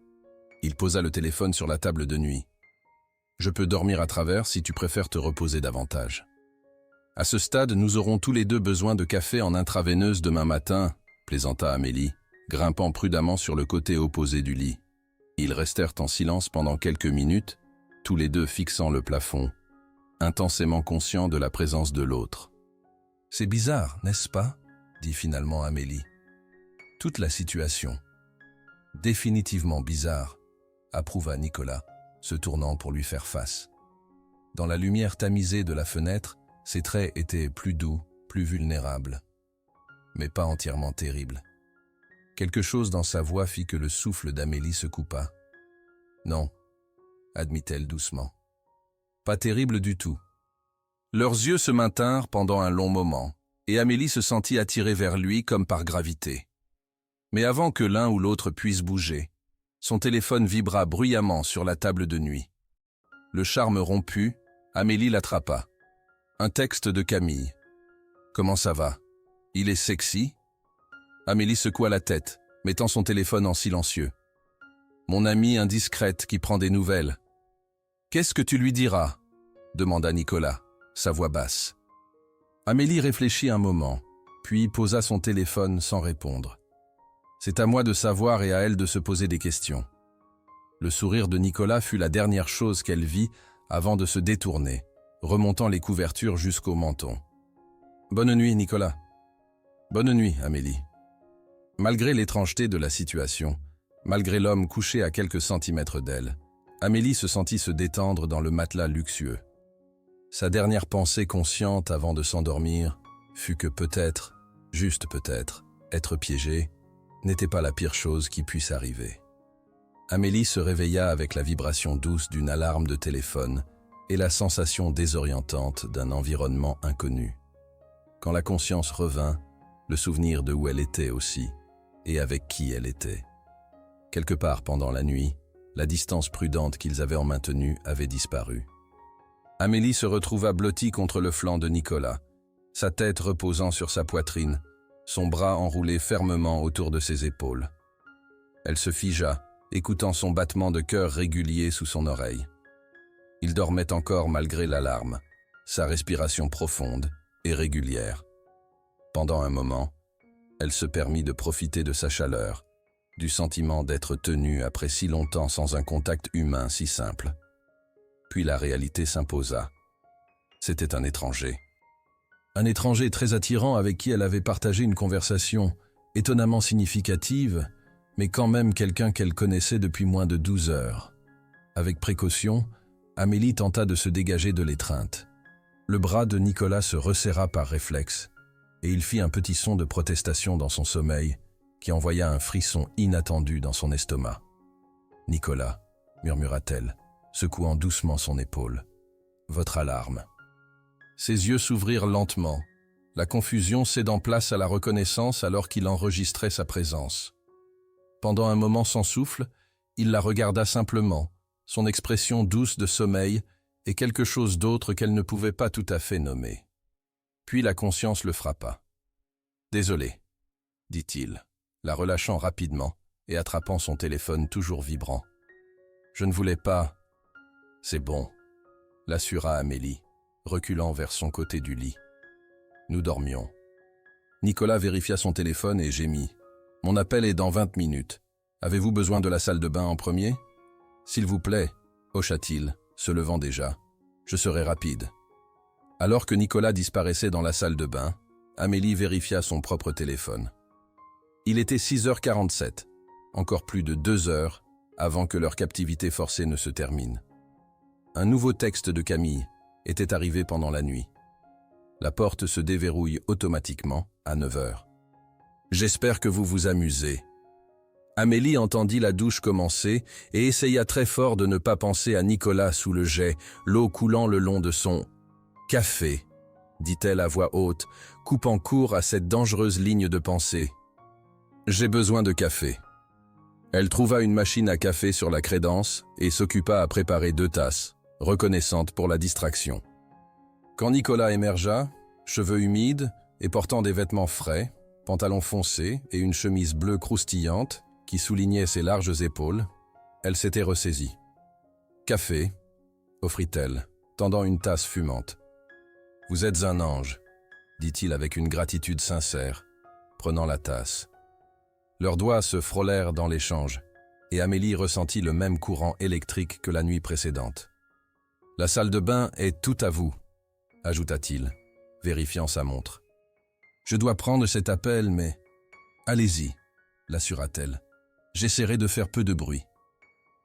Il posa le téléphone sur la table de nuit. « Je peux dormir à travers si tu préfères te reposer davantage. » À ce stade, nous aurons tous les deux besoin de café en intraveineuse demain matin, plaisanta Amélie, grimpant prudemment sur le côté opposé du lit. Ils restèrent en silence pendant quelques minutes, tous les deux fixant le plafond, intensément conscients de la présence de l'autre. « C'est bizarre, n'est-ce pas ?» dit finalement Amélie. « Toute la situation. Définitivement bizarre, approuva Nicolas, se tournant pour lui faire face. Dans la lumière tamisée de la fenêtre, ses traits étaient plus doux, plus vulnérables, mais pas entièrement terribles. Quelque chose dans sa voix fit que le souffle d'Amélie se coupa. « Non, » admit-elle doucement. « Pas terrible du tout. » Leurs yeux se maintinrent pendant un long moment, et Amélie se sentit attirée vers lui comme par gravité. Mais avant que l'un ou l'autre puisse bouger, son téléphone vibra bruyamment sur la table de nuit. Le charme rompu, Amélie l'attrapa. Un texte de Camille. « Comment ça va? Il est sexy ?» Amélie secoua la tête, mettant son téléphone en silencieux. « Mon amie indiscrète qui prend des nouvelles. »« Qu'est-ce que tu lui diras ?» demanda Nicolas, sa voix basse. Amélie réfléchit un moment, puis posa son téléphone sans répondre. C'est à moi de savoir et à elle de se poser des questions. Le sourire de Nicolas fut la dernière chose qu'elle vit avant de se détourner, remontant les couvertures jusqu'au menton. « Bonne nuit, Nicolas. »« Bonne nuit, Amélie. » Malgré l'étrangeté de la situation, malgré l'homme couché à quelques centimètres d'elle, Amélie se sentit se détendre dans le matelas luxueux. Sa dernière pensée consciente avant de s'endormir fut que peut-être, juste peut-être, être piégée n'était pas la pire chose qui puisse arriver. Amélie se réveilla avec la vibration douce d'une alarme de téléphone et la sensation désorientante d'un environnement inconnu. Quand la conscience revint, le souvenir de où elle était aussi, et avec qui elle était. Quelque part pendant la nuit, la distance prudente qu'ils avaient maintenue avait disparu. Amélie se retrouva blottie contre le flanc de Nicolas, sa tête reposant sur sa poitrine, son bras enroulé fermement autour de ses épaules. Elle se figea, écoutant son battement de cœur régulier sous son oreille. Il dormait encore malgré l'alarme, sa respiration profonde et régulière. Pendant un moment, elle se permit de profiter de sa chaleur, du sentiment d'être tenue après si longtemps sans un contact humain si simple. Puis la réalité s'imposa. C'était un étranger. Un étranger très attirant avec qui elle avait partagé une conversation étonnamment significative, mais quand même quelqu'un qu'elle connaissait depuis moins de 12 heures. Avec précaution, Amélie tenta de se dégager de l'étreinte. Le bras de Nicolas se resserra par réflexe, et il fit un petit son de protestation dans son sommeil qui envoya un frisson inattendu dans son estomac. « Nicolas » murmura-t-elle, secouant doucement son épaule. « Votre alarme. » Ses yeux s'ouvrirent lentement, la confusion cédant place à la reconnaissance alors qu'il enregistrait sa présence. Pendant un moment sans souffle, il la regarda simplement, son expression douce de sommeil et quelque chose d'autre qu'elle ne pouvait pas tout à fait nommer. Puis la conscience le frappa. « Désolé », dit-il, la relâchant rapidement et attrapant son téléphone toujours vibrant. « Je ne voulais pas... »« C'est bon », l'assura Amélie, reculant vers son côté du lit. Nous dormions. Nicolas vérifia son téléphone et gémit. « Mon appel est dans 20 minutes. Avez-vous besoin de la salle de bain en premier ?»« S'il vous plaît, hocha-t-il, se levant déjà. Je serai rapide. » Alors que Nicolas disparaissait dans la salle de bain, Amélie vérifia son propre téléphone. Il était 6h47, encore plus de 2 heures avant que leur captivité forcée ne se termine. Un nouveau texte de Camille était arrivé pendant la nuit. La porte se déverrouille automatiquement à 9h. « J'espère que vous vous amusez. » Amélie entendit la douche commencer et essaya très fort de ne pas penser à Nicolas sous le jet, l'eau coulant le long de son « café », dit-elle à voix haute, coupant court à cette dangereuse ligne de pensée. « J'ai besoin de café. » Elle trouva une machine à café sur la crédence et s'occupa à préparer 2 tasses, reconnaissante pour la distraction. Quand Nicolas émergea, cheveux humides et portant des vêtements frais, pantalon foncé et une chemise bleue croustillante qui soulignait ses larges épaules, elle s'était ressaisie. « Café » offrit-elle, tendant une tasse fumante. « Vous êtes un ange » dit-il avec une gratitude sincère, prenant la tasse. Leurs doigts se frôlèrent dans l'échange, et Amélie ressentit le même courant électrique que la nuit précédente. « La salle de bain est tout à vous » ajouta-t-il, vérifiant sa montre. « Je dois prendre cet appel, mais... »« Allez-y » l'assura-t-elle. « J'essaierai de faire peu de bruit. »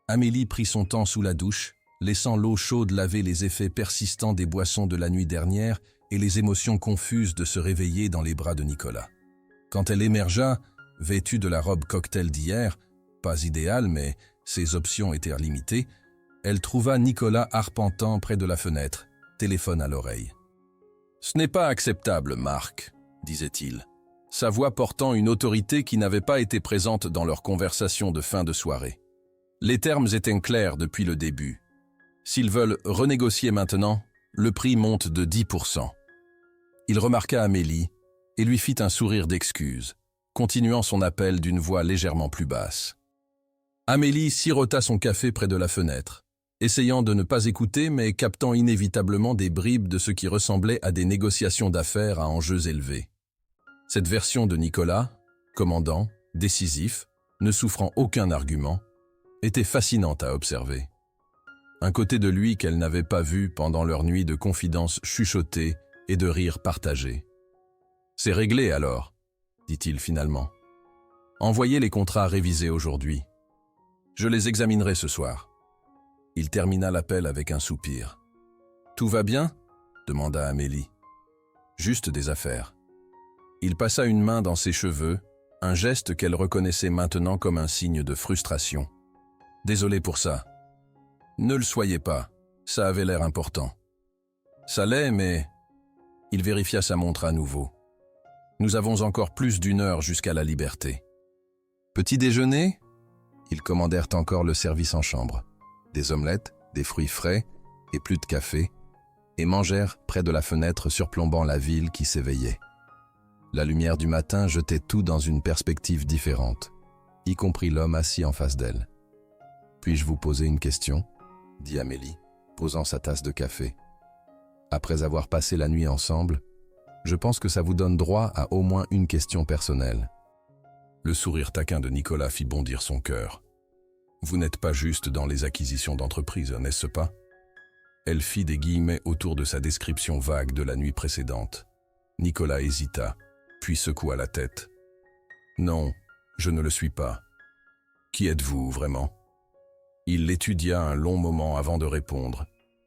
Amélie prit son temps sous la douche, laissant l'eau chaude laver les effets persistants des boissons de la nuit dernière et les émotions confuses de se réveiller dans les bras de Nicolas. Quand elle émergea, vêtue de la robe cocktail d'hier, pas idéale mais ses options étaient limitées, elle trouva Nicolas arpentant près de la fenêtre, téléphone à l'oreille. « Ce n'est pas acceptable, Marc, » disait-il, sa voix portant une autorité qui n'avait pas été présente dans leur conversation de fin de soirée. Les termes étaient clairs depuis le début. S'ils veulent renégocier maintenant, le prix monte de 10%. Il remarqua Amélie et lui fit un sourire d'excuse, continuant son appel d'une voix légèrement plus basse. Amélie sirota son café près de la fenêtre, essayant de ne pas écouter mais captant inévitablement des bribes de ce qui ressemblait à des négociations d'affaires à enjeux élevés. Cette version de Nicolas, commandant, décisif, ne souffrant aucun argument, était fascinante à observer. Un côté de lui qu'elle n'avait pas vu pendant leur nuit de confidences chuchotées et de rires partagés. « C'est réglé alors », dit-il finalement. « Envoyez les contrats révisés aujourd'hui. Je les examinerai ce soir. » Il termina l'appel avec un soupir. « Tout va bien ?» demanda Amélie. « Juste des affaires. » Il passa une main dans ses cheveux, un geste qu'elle reconnaissait maintenant comme un signe de frustration. « Désolé pour ça. » « Ne le soyez pas, ça avait l'air important. »« Ça l'est, mais... » Il vérifia sa montre à nouveau. « Nous avons encore plus d'1 heure jusqu'à la liberté. »« Petit déjeuner ?» Ils commandèrent encore le service en chambre. Des omelettes, des fruits frais et plus de café, et mangèrent près de la fenêtre surplombant la ville qui s'éveillait. La lumière du matin jetait tout dans une perspective différente, y compris l'homme assis en face d'elle. « Puis-je vous poser une question ?» dit Amélie, posant sa tasse de café. « Après avoir passé la nuit ensemble, je pense que ça vous donne droit à au moins une question personnelle. » Le sourire taquin de Nicolas fit bondir son cœur. « Vous n'êtes pas juste dans les acquisitions d'entreprise, n'est-ce pas ?» Elle fit des guillemets autour de sa description vague de la nuit précédente. Nicolas hésita, puis secoua la tête. « Non, je ne le suis pas. Qui êtes-vous vraiment ?» Il l'étudia un long moment avant de répondre.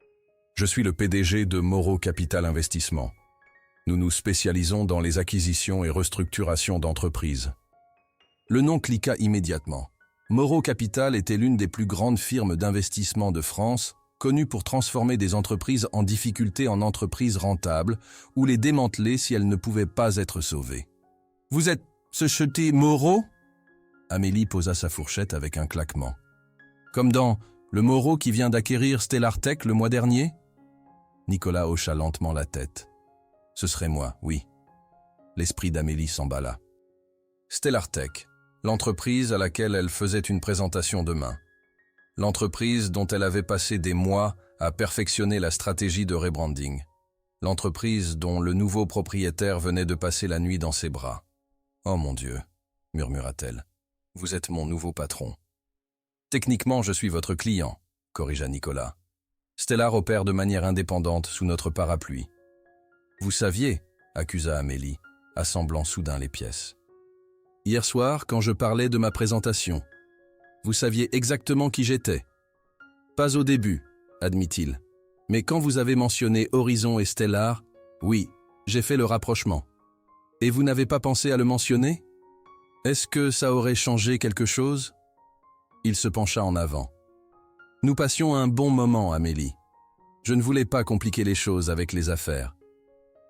« Je suis le PDG de Moreau Capital Investissement. Nous nous spécialisons dans les acquisitions et restructurations d'entreprises. » Le nom cliqua immédiatement. Moreau Capital était l'une des plus grandes firmes d'investissement de France, connue pour transformer des entreprises en difficulté en entreprises rentables ou les démanteler si elles ne pouvaient pas être sauvées. « Vous êtes ce chuté Moreau ?» Amélie posa sa fourchette avec un claquement. « Comme dans le Moreau qui vient d'acquérir Stellartech le mois dernier ?» Nicolas hocha lentement la tête. « Ce serait moi, oui. » L'esprit d'Amélie s'emballa. Stellartech, l'entreprise à laquelle elle faisait une présentation demain. L'entreprise dont elle avait passé des mois à perfectionner la stratégie de rebranding. l'entreprise dont le nouveau propriétaire venait de passer la nuit dans ses bras. « Oh mon Dieu !» murmura-t-elle. « Vous êtes mon nouveau patron. »« Techniquement, je suis votre client, » corrigea Nicolas. « Stellar opère de manière indépendante sous notre parapluie. »« Vous saviez » accusa Amélie, assemblant soudain les pièces. « Hier soir, quand je parlais de ma présentation, vous saviez exactement qui j'étais. »« Pas au début, » admit-il. « Mais quand vous avez mentionné Horizon et Stellar, oui, j'ai fait le rapprochement. Et vous n'avez pas pensé à le mentionner ? Est-ce que ça aurait changé quelque chose ?» Il se pencha en avant. « Nous passions un bon moment, Amélie. Je ne voulais pas compliquer les choses avec les affaires.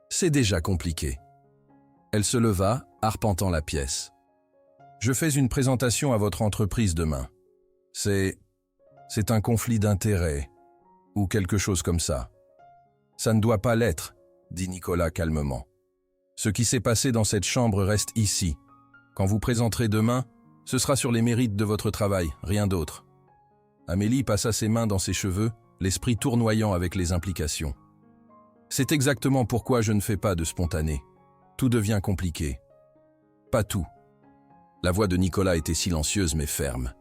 C'est déjà compliqué. » Elle se leva, arpentant la pièce. « Je fais une présentation à votre entreprise demain. C'est un conflit d'intérêts, ou quelque chose comme ça. »« Ça ne doit pas l'être, » dit Nicolas calmement. « Ce qui s'est passé dans cette chambre reste ici. Quand vous présenterez demain, ce sera sur les mérites de votre travail, rien d'autre. » Amélie passa ses mains dans ses cheveux, l'esprit tournoyant avec les implications. « C'est exactement pourquoi je ne fais pas de spontané. Tout devient compliqué. » « Pas tout. » La voix de Nicolas était silencieuse mais ferme.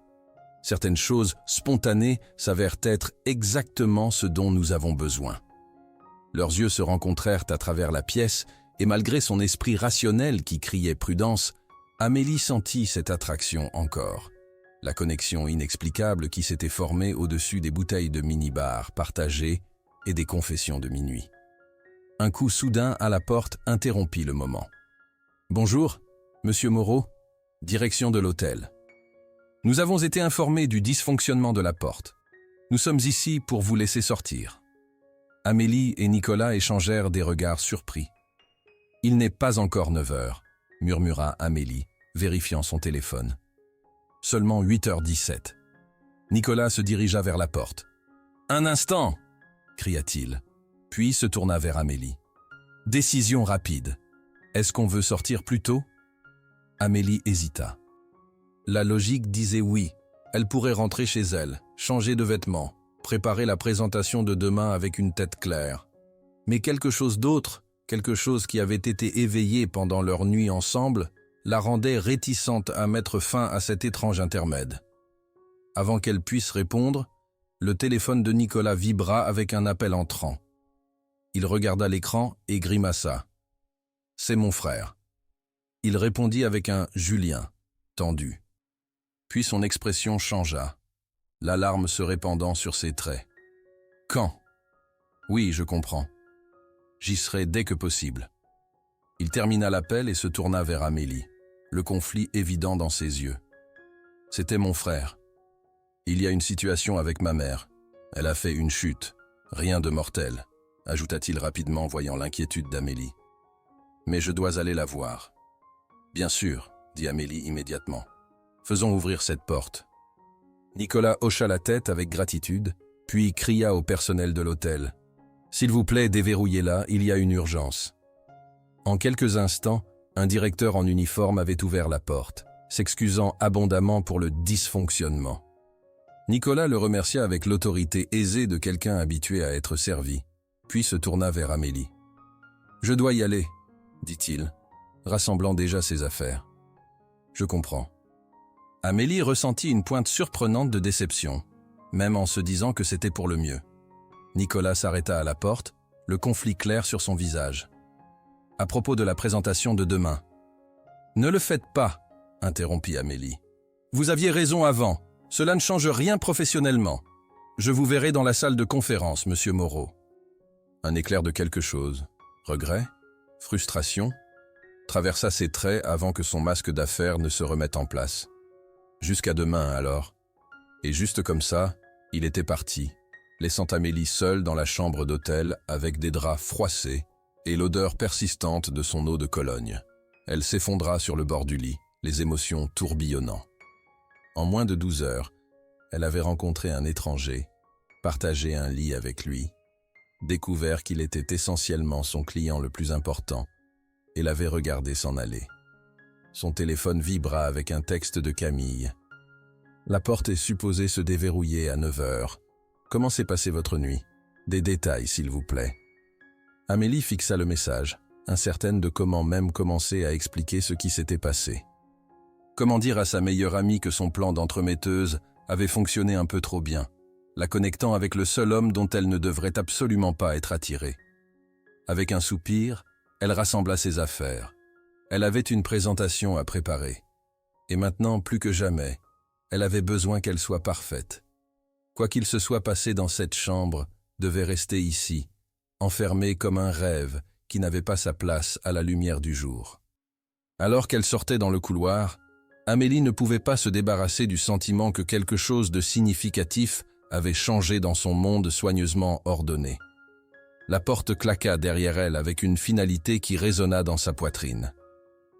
Certaines choses spontanées s'avèrent être exactement ce dont nous avons besoin. Leurs yeux se rencontrèrent à travers la pièce, et malgré son esprit rationnel qui criait prudence, Amélie sentit cette attraction encore. La connexion inexplicable qui s'était formée au-dessus des bouteilles de mini-bar partagées et des confessions de minuit. Un coup soudain à la porte interrompit le moment. « Bonjour, Monsieur Moreau, direction de l'hôtel. Nous avons été informés du dysfonctionnement de la porte. Nous sommes ici pour vous laisser sortir. » Amélie et Nicolas échangèrent des regards surpris. « Il n'est pas encore 9 heures, » murmura Amélie, vérifiant son téléphone. Seulement 8h17. Nicolas se dirigea vers la porte. « Un instant !» cria-t-il, puis se tourna vers Amélie. « Décision rapide. Est-ce qu'on veut sortir plus tôt ?» Amélie hésita. La logique disait oui. Elle pourrait rentrer chez elle, changer de vêtements, préparer la présentation de demain avec une tête claire. Mais quelque chose d'autre, quelque chose qui avait été éveillé pendant leur nuit ensemble, la rendait réticente à mettre fin à cet étrange intermède. Avant qu'elle puisse répondre, le téléphone de Nicolas vibra avec un appel entrant. Il regarda l'écran et grimaça. « C'est mon frère. » Il répondit avec un « Julien » tendu. Puis son expression changea, l'alarme se répandant sur ses traits. « Quand ?»« Oui, je comprends. J'y serai dès que possible. » Il termina l'appel et se tourna vers Amélie, le conflit évident dans ses yeux. « C'était mon frère. Il y a une situation avec ma mère. Elle a fait une chute. Rien de mortel, » ajouta-t-il rapidement, voyant l'inquiétude d'Amélie. « Mais je dois aller la voir. »« Bien sûr, » dit Amélie immédiatement. « Faisons ouvrir cette porte. » Nicolas hocha la tête avec gratitude, puis cria au personnel de l'hôtel. « S'il vous plaît, déverrouillez-la, il y a une urgence. » En quelques instants, un directeur en uniforme avait ouvert la porte, s'excusant abondamment pour le dysfonctionnement. Nicolas le remercia avec l'autorité aisée de quelqu'un habitué à être servi, puis se tourna vers Amélie. « Je dois y aller, » dit-il, rassemblant déjà ses affaires. « Je comprends. » Amélie ressentit une pointe surprenante de déception, même en se disant que c'était pour le mieux. Nicolas s'arrêta à la porte, le conflit clair sur son visage. « À propos de la présentation de demain. »« Ne le faites pas, » interrompit Amélie. « Vous aviez raison avant, cela ne change rien professionnellement. Je vous verrai dans la salle de conférence, Monsieur Moreau. » Un éclair de quelque chose, regret, frustration, traversa ses traits avant que son masque d'affaires ne se remette en place. Jusqu'à demain alors. Et juste comme ça, il était parti, laissant Amélie seule dans la chambre d'hôtel avec des draps froissés et l'odeur persistante de son eau de Cologne. Elle s'effondra sur le bord du lit, les émotions tourbillonnant. En moins de 12 heures, elle avait rencontré un étranger, partagé un lit avec lui, découvert qu'il était essentiellement son client le plus important, et l'avait regardé s'en aller. Son téléphone vibra avec un texte de Camille. « La porte est supposée se déverrouiller à 9 heures. Comment s'est passée votre nuit? Des détails, s'il vous plaît. » Amélie fixa le message, incertaine de comment même commencer à expliquer ce qui s'était passé. Comment dire à sa meilleure amie que son plan d'entremetteuse avait fonctionné un peu trop bien, la connectant avec le seul homme dont elle ne devrait absolument pas être attirée. Avec un soupir, elle rassembla ses affaires. Elle avait une présentation à préparer. Et maintenant, plus que jamais, elle avait besoin qu'elle soit parfaite. Quoi qu'il se soit passé dans cette chambre, devait rester ici, enfermée comme un rêve qui n'avait pas sa place à la lumière du jour. Alors qu'elle sortait dans le couloir, Amélie ne pouvait pas se débarrasser du sentiment que quelque chose de significatif avait changé dans son monde soigneusement ordonné. La porte claqua derrière elle avec une finalité qui résonna dans sa poitrine.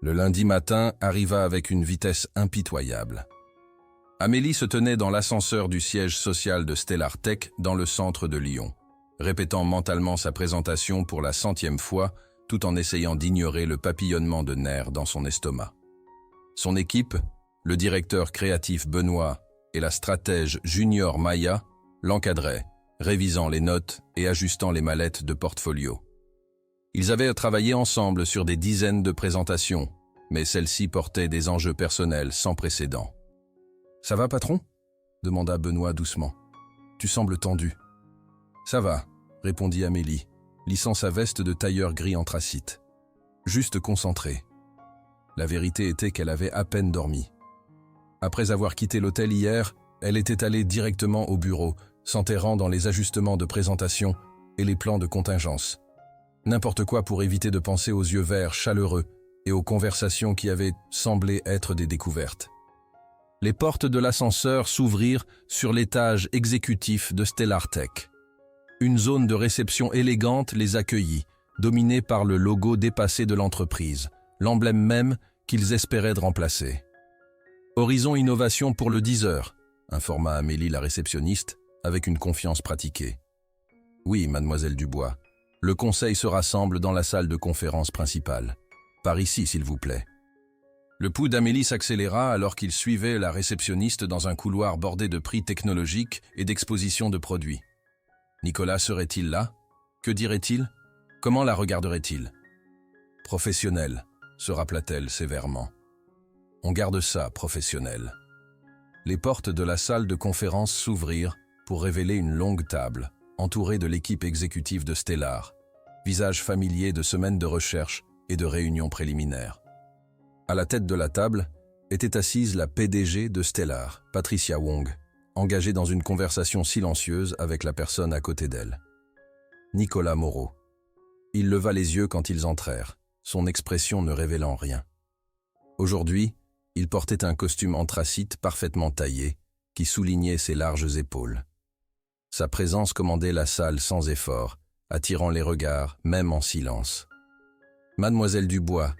Le lundi matin arriva avec une vitesse impitoyable. Amélie se tenait dans l'ascenseur du siège social de Stellar Tech dans le centre de Lyon, répétant mentalement sa présentation pour la 100e fois, tout en essayant d'ignorer le papillonnement de nerfs dans son estomac. Son équipe, le directeur créatif Benoît et la stratège junior Maya, l'encadraient, révisant les notes et ajustant les mallettes de portfolio. Ils avaient travaillé ensemble sur des dizaines de présentations, mais celles-ci portaient des enjeux personnels sans précédent. « Ça va, patron ?» demanda Benoît doucement. « Tu sembles tendu. »« Ça va », répondit Amélie, lissant sa veste de tailleur gris anthracite. « Juste concentrée. » La vérité était qu'elle avait à peine dormi. Après avoir quitté l'hôtel hier, elle était allée directement au bureau, s'enterrant dans les ajustements de présentation et les plans de contingence. N'importe quoi pour éviter de penser aux yeux verts chaleureux et aux conversations qui avaient semblé être des découvertes. Les portes de l'ascenseur s'ouvrirent sur l'étage exécutif de Stellar Tech. Une zone de réception élégante les accueillit, dominée par le logo dépassé de l'entreprise, l'emblème même qu'ils espéraient de remplacer. « Horizon Innovation pour le 10h », informa Amélie la réceptionniste, avec une confiance pratiquée. « Oui, mademoiselle Dubois. Le conseil se rassemble dans la salle de conférence principale. Par ici, s'il vous plaît. » Le pouls d'Amélie s'accéléra alors qu'il suivait la réceptionniste dans un couloir bordé de prix technologiques et d'expositions de produits. Nicolas serait-il là? Que dirait-il? Comment la regarderait-il? Professionnel, se rappela-t-elle sévèrement. On garde ça, professionnel. Les portes de la salle de conférence s'ouvrirent pour révéler une longue table, entourée de l'équipe exécutive de Stellar, visage familier de semaines de recherche et de réunions préliminaires. À la tête de la table était assise la PDG de Stellar, Patricia Wong, engagée dans une conversation silencieuse avec la personne à côté d'elle. Nicolas Moreau. Il leva les yeux quand ils entrèrent, son expression ne révélant rien. Aujourd'hui, il portait un costume anthracite parfaitement taillé, qui soulignait ses larges épaules. Sa présence commandait la salle sans effort, attirant les regards, même en silence. « Mademoiselle Dubois »,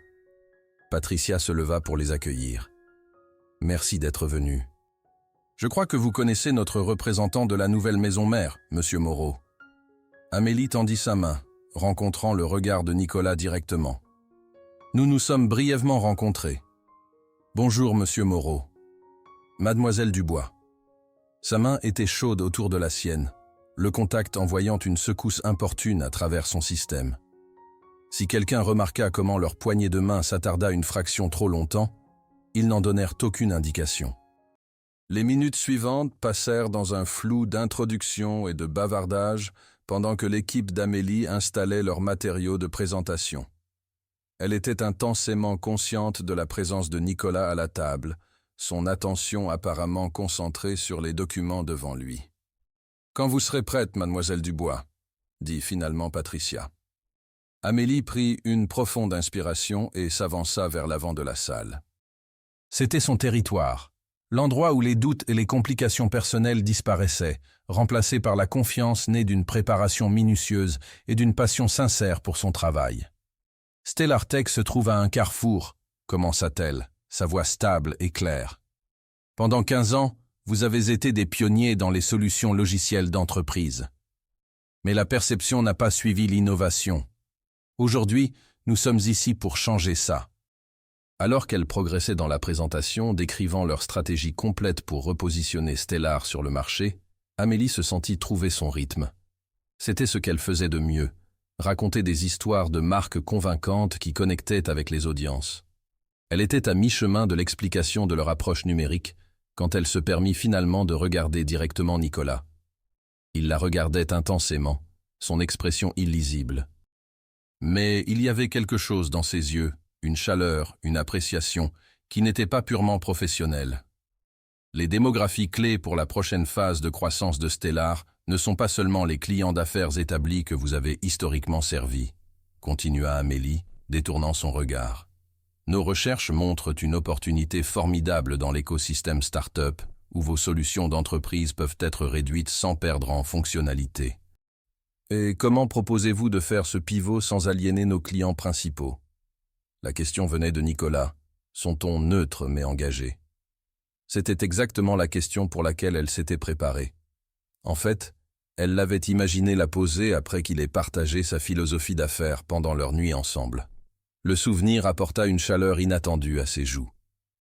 Patricia se leva pour les accueillir. « Merci d'être venu. Je crois que vous connaissez notre représentant de la nouvelle maison mère, Monsieur Moreau. » Amélie tendit sa main, rencontrant le regard de Nicolas directement. « Nous nous sommes brièvement rencontrés. Bonjour, Monsieur Moreau. Mademoiselle Dubois. » Sa main était chaude autour de la sienne, le contact envoyant une secousse importune à travers son système. Si quelqu'un remarqua comment leur poignée de main s'attarda une fraction trop longtemps, ils n'en donnèrent aucune indication. Les minutes suivantes passèrent dans un flou d'introduction et de bavardage pendant que l'équipe d'Amélie installait leurs matériaux de présentation. Elle était intensément consciente de la présence de Nicolas à la table, son attention apparemment concentrée sur les documents devant lui. « Quand vous serez prête, mademoiselle Dubois », dit finalement Patricia. Amélie prit une profonde inspiration et s'avança vers l'avant de la salle. C'était son territoire, l'endroit où les doutes et les complications personnelles disparaissaient, remplacés par la confiance née d'une préparation minutieuse et d'une passion sincère pour son travail. Stellar Tech se trouve à un carrefour, commença-t-elle, sa voix stable et claire. Pendant 15 ans, vous avez été des pionniers dans les solutions logicielles d'entreprise. Mais la perception n'a pas suivi l'innovation. Aujourd'hui, nous sommes ici pour changer ça. Alors qu'elle progressait dans la présentation, décrivant leur stratégie complète pour repositionner Stellar sur le marché, Amélie se sentit trouver son rythme. C'était ce qu'elle faisait de mieux, racontait des histoires de marques convaincantes qui connectaient avec les audiences. Elle était à mi-chemin de l'explication de leur approche numérique quand elle se permit finalement de regarder directement Nicolas. Il la regardait intensément, son expression illisible. Mais il y avait quelque chose dans ses yeux, une chaleur, une appréciation, qui n'était pas purement professionnelle. Les démographies clés pour la prochaine phase de croissance de Stellar ne sont pas seulement les clients d'affaires établis que vous avez historiquement servis, continua Amélie, détournant son regard. Nos recherches montrent une opportunité formidable dans l'écosystème start-up où vos solutions d'entreprise peuvent être réduites sans perdre en fonctionnalité. Et comment proposez-vous de faire ce pivot sans aliéner nos clients principaux? La question venait de Nicolas, son ton neutre mais engagé. C'était exactement la question pour laquelle elle s'était préparée. En fait, elle l'avait imaginé la poser après qu'il ait partagé sa philosophie d'affaires pendant leur nuit ensemble. Le souvenir apporta une chaleur inattendue à ses joues.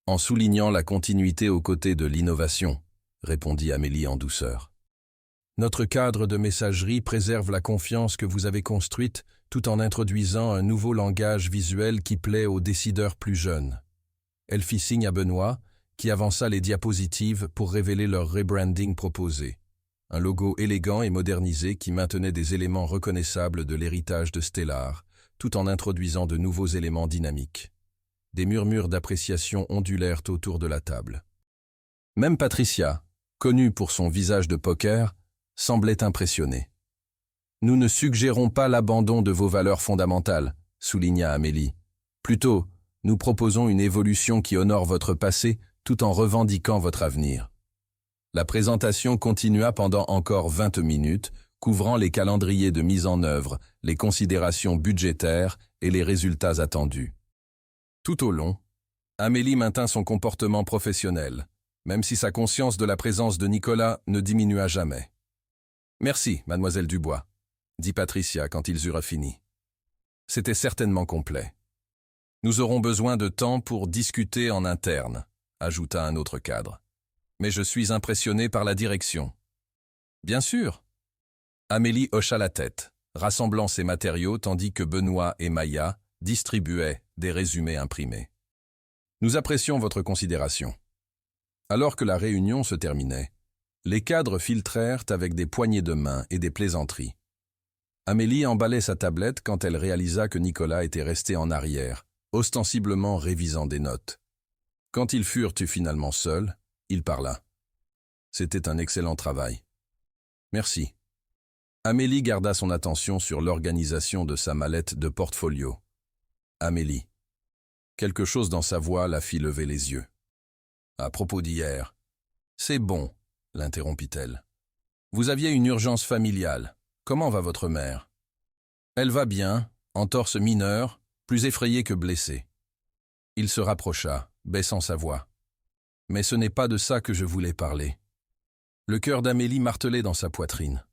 En soulignant la continuité aux côtés de l'innovation, répondit Amélie en douceur. Notre cadre de messagerie préserve la confiance que vous avez construite tout en introduisant un nouveau langage visuel qui plaît aux décideurs plus jeunes. Elle fit signe à Benoît, qui avança les diapositives pour révéler leur rebranding proposé. Un logo élégant et modernisé qui maintenait des éléments reconnaissables de l'héritage de Stellar, tout en introduisant de nouveaux éléments dynamiques. Des murmures d'appréciation ondulèrent autour de la table. Même Patricia, connue pour son visage de poker, semblait impressionnée. « Nous ne suggérons pas l'abandon de vos valeurs fondamentales », souligna Amélie. « Plutôt, nous proposons une évolution qui honore votre passé tout en revendiquant votre avenir. » La présentation continua pendant encore 20 minutes, couvrant les calendriers de mise en œuvre, les considérations budgétaires et les résultats attendus. Tout au long, Amélie maintint son comportement professionnel, même si sa conscience de la présence de Nicolas ne diminua jamais. « Merci, mademoiselle Dubois », dit Patricia quand ils eurent fini. C'était certainement complet. « Nous aurons besoin de temps pour discuter en interne », ajouta un autre cadre. « Mais je suis impressionné par la direction. »« Bien sûr !» Amélie hocha la tête, rassemblant ses matériaux tandis que Benoît et Maya distribuaient des résumés imprimés. « Nous apprécions votre considération. » Alors que la réunion se terminait, les cadres filtrèrent avec des poignées de main et des plaisanteries. Amélie emballait sa tablette quand elle réalisa que Nicolas était resté en arrière, ostensiblement révisant des notes. Quand ils furent finalement seuls, il parla. C'était un excellent travail. Merci. Amélie garda son attention sur l'organisation de sa mallette de portfolio. Amélie. Quelque chose dans sa voix la fit lever les yeux. À propos d'hier. C'est bon, l'interrompit-elle. Vous aviez une urgence familiale. Comment va votre mère? Elle va bien, entorse mineure, plus effrayée que blessée. Il se rapprocha, baissant sa voix. Mais ce n'est pas de ça que je voulais parler. Le cœur d'Amélie martelait dans sa poitrine.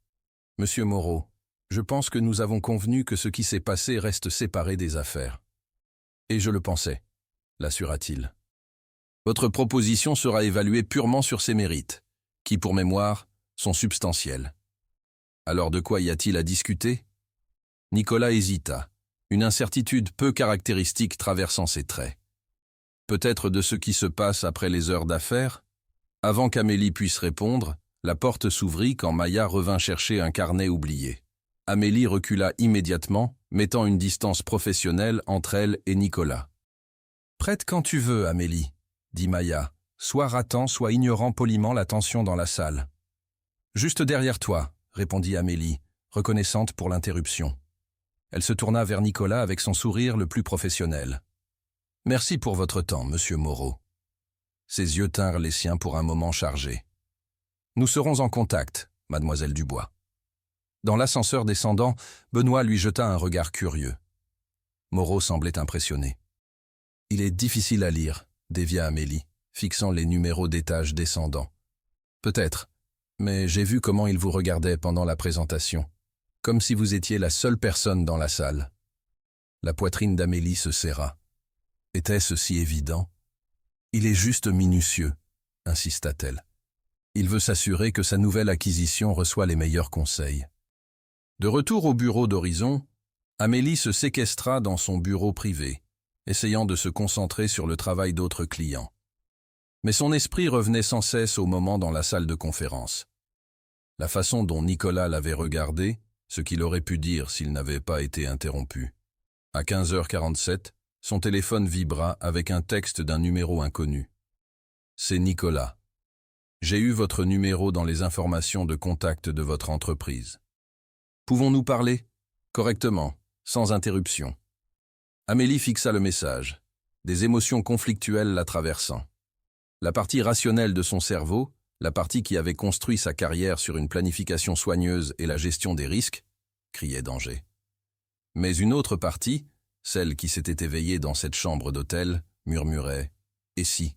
Monsieur Moreau, je pense que nous avons convenu que ce qui s'est passé reste séparé des affaires. Et je le pensais, l'assura-t-il. Votre proposition sera évaluée purement sur ses mérites, qui, pour mémoire, sont substantiels. Alors de quoi y a-t-il à discuter? Nicolas hésita, une incertitude peu caractéristique traversant ses traits. Peut-être de ce qui se passe après les heures d'affaires? Avant qu'Amélie puisse répondre, la porte s'ouvrit quand Maya revint chercher un carnet oublié. Amélie recula immédiatement, mettant une distance professionnelle entre elle et Nicolas. « Prête quand tu veux, Amélie, » dit Maya, soit ratant, soit ignorant poliment la tension dans la salle. « Juste derrière toi, » répondit Amélie, reconnaissante pour l'interruption. Elle se tourna vers Nicolas avec son sourire le plus professionnel. « Merci pour votre temps, monsieur Moreau. » Ses yeux tinrent les siens pour un moment chargés. « Nous serons en contact, mademoiselle Dubois. » Dans l'ascenseur descendant, Benoît lui jeta un regard curieux. Moreau semblait impressionné. « Il est difficile à lire, » dévia Amélie, fixant les numéros d'étage descendants. « Peut-être, mais j'ai vu comment il vous regardait pendant la présentation, comme si vous étiez la seule personne dans la salle. » La poitrine d'Amélie se serra. Était-ce si évident? « Il est juste minutieux, » insista-t-elle. « Il veut s'assurer que sa nouvelle acquisition reçoit les meilleurs conseils. » De retour au bureau d'Horizon, Amélie se séquestra dans son bureau privé, essayant de se concentrer sur le travail d'autres clients. Mais son esprit revenait sans cesse au moment dans la salle de conférence. La façon dont Nicolas l'avait regardé, ce qu'il aurait pu dire s'il n'avait pas été interrompu. À 15h47, son téléphone vibra avec un texte d'un numéro inconnu. « C'est Nicolas. J'ai eu votre numéro dans les informations de contact de votre entreprise. Pouvons-nous parler ? Correctement, sans interruption. » Amélie fixa le message, des émotions conflictuelles la traversant. La partie rationnelle de son cerveau, la partie qui avait construit sa carrière sur une planification soigneuse et la gestion des risques, criait danger. Mais une autre partie, celle qui s'était éveillée dans cette chambre d'hôtel, murmurait « Et si ?»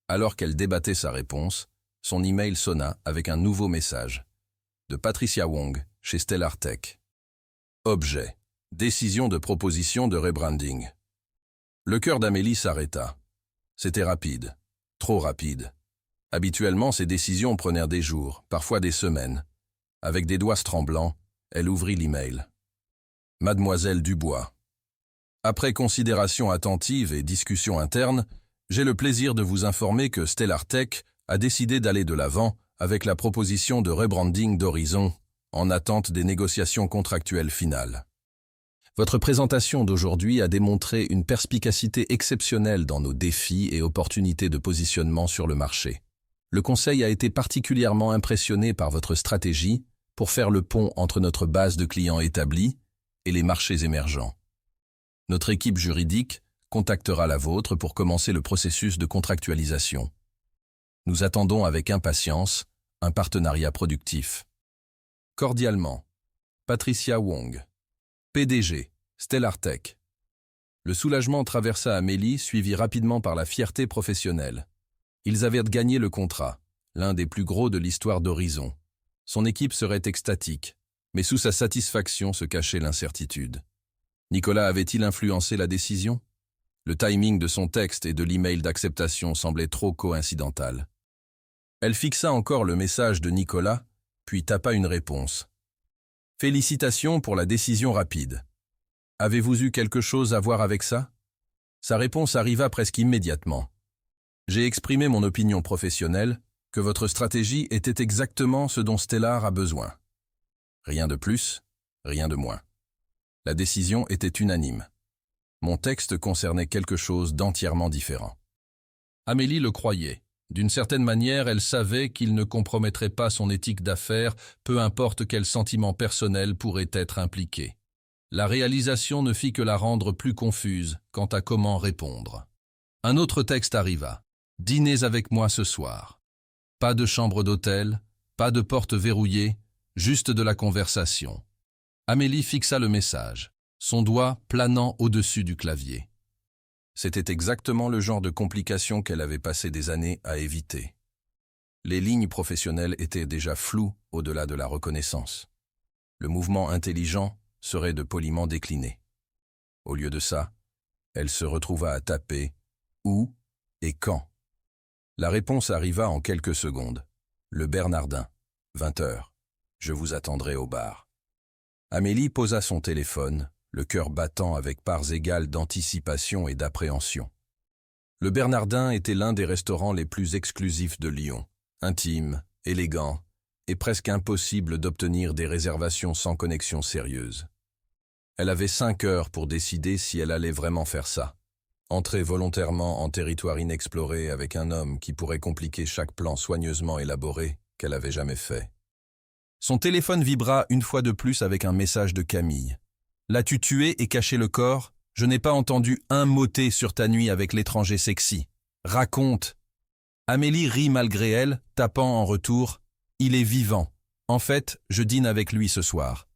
Alors qu'elle débattait sa réponse, son email sonna avec un nouveau message. De Patricia Wong, chez Stellar Tech. Objet. Décision de proposition de rebranding. Le cœur d'Amélie s'arrêta. C'était rapide. Trop rapide. Habituellement, ces décisions prenaient des jours, parfois des semaines. Avec des doigts tremblants, elle ouvrit l'email. Mademoiselle Dubois. Après considération attentive et discussion interne, j'ai le plaisir de vous informer que Stellar Tech a décidé d'aller de l'avant avec la proposition de rebranding d'Horizon, en attente des négociations contractuelles finales. Votre présentation d'aujourd'hui a démontré une perspicacité exceptionnelle dans nos défis et opportunités de positionnement sur le marché. Le Conseil a été particulièrement impressionné par votre stratégie pour faire le pont entre notre base de clients établis et les marchés émergents. Notre équipe juridique contactera la vôtre pour commencer le processus de contractualisation. Nous attendons avec impatience un partenariat productif. Cordialement, Patricia Wong, PDG, Stellar Tech. Le soulagement traversa Amélie, suivi rapidement par la fierté professionnelle. Ils avaient gagné le contrat, l'un des plus gros de l'histoire d'Horizon. Son équipe serait extatique, mais sous sa satisfaction se cachait l'incertitude. Nicolas avait-il influencé la décision ? Le timing de son texte et de l'email d'acceptation semblait trop coïncidental. Elle fixa encore le message de Nicolas, puis tapa une réponse. « Félicitations pour la décision rapide. Avez-vous eu quelque chose à voir avec ça ?» Sa réponse arriva presque immédiatement. « J'ai exprimé mon opinion professionnelle que votre stratégie était exactement ce dont Stellar a besoin. Rien de plus, rien de moins. La décision était unanime. Mon texte concernait quelque chose d'entièrement différent. » Amélie le croyait. D'une certaine manière, elle savait qu'il ne compromettrait pas son éthique d'affaires, peu importe quel sentiment personnel pourrait être impliqué. La réalisation ne fit que la rendre plus confuse quant à comment répondre. Un autre texte arriva. « Dînez avec moi ce soir. Pas de chambre d'hôtel, pas de porte verrouillée, juste de la conversation. » Amélie fixa le message, son doigt planant au-dessus du clavier. C'était exactement le genre de complications qu'elle avait passé des années à éviter. Les lignes professionnelles étaient déjà floues au-delà de la reconnaissance. Le mouvement intelligent serait de poliment décliné. Au lieu de ça, elle se retrouva à taper « où » et « quand ». La réponse arriva en quelques secondes. Le Bernardin, 20h. Je vous attendrai au bar. Amélie posa son téléphone, le cœur battant avec parts égales d'anticipation et d'appréhension. Le Bernardin était l'un des restaurants les plus exclusifs de Lyon, intime, élégant, et presque impossible d'obtenir des réservations sans connexion sérieuse. Elle avait 5 heures pour décider si elle allait vraiment faire ça. Entrer volontairement en territoire inexploré avec un homme qui pourrait compliquer chaque plan soigneusement élaboré qu'elle avait jamais fait. Son téléphone vibra une fois de plus avec un message de Camille. « L'as-tu tué et caché le corps ? Je n'ai pas entendu un motet sur ta nuit avec l'étranger sexy. Raconte !» Amélie rit malgré elle, tapant en retour « Il est vivant. En fait, je dîne avec lui ce soir. »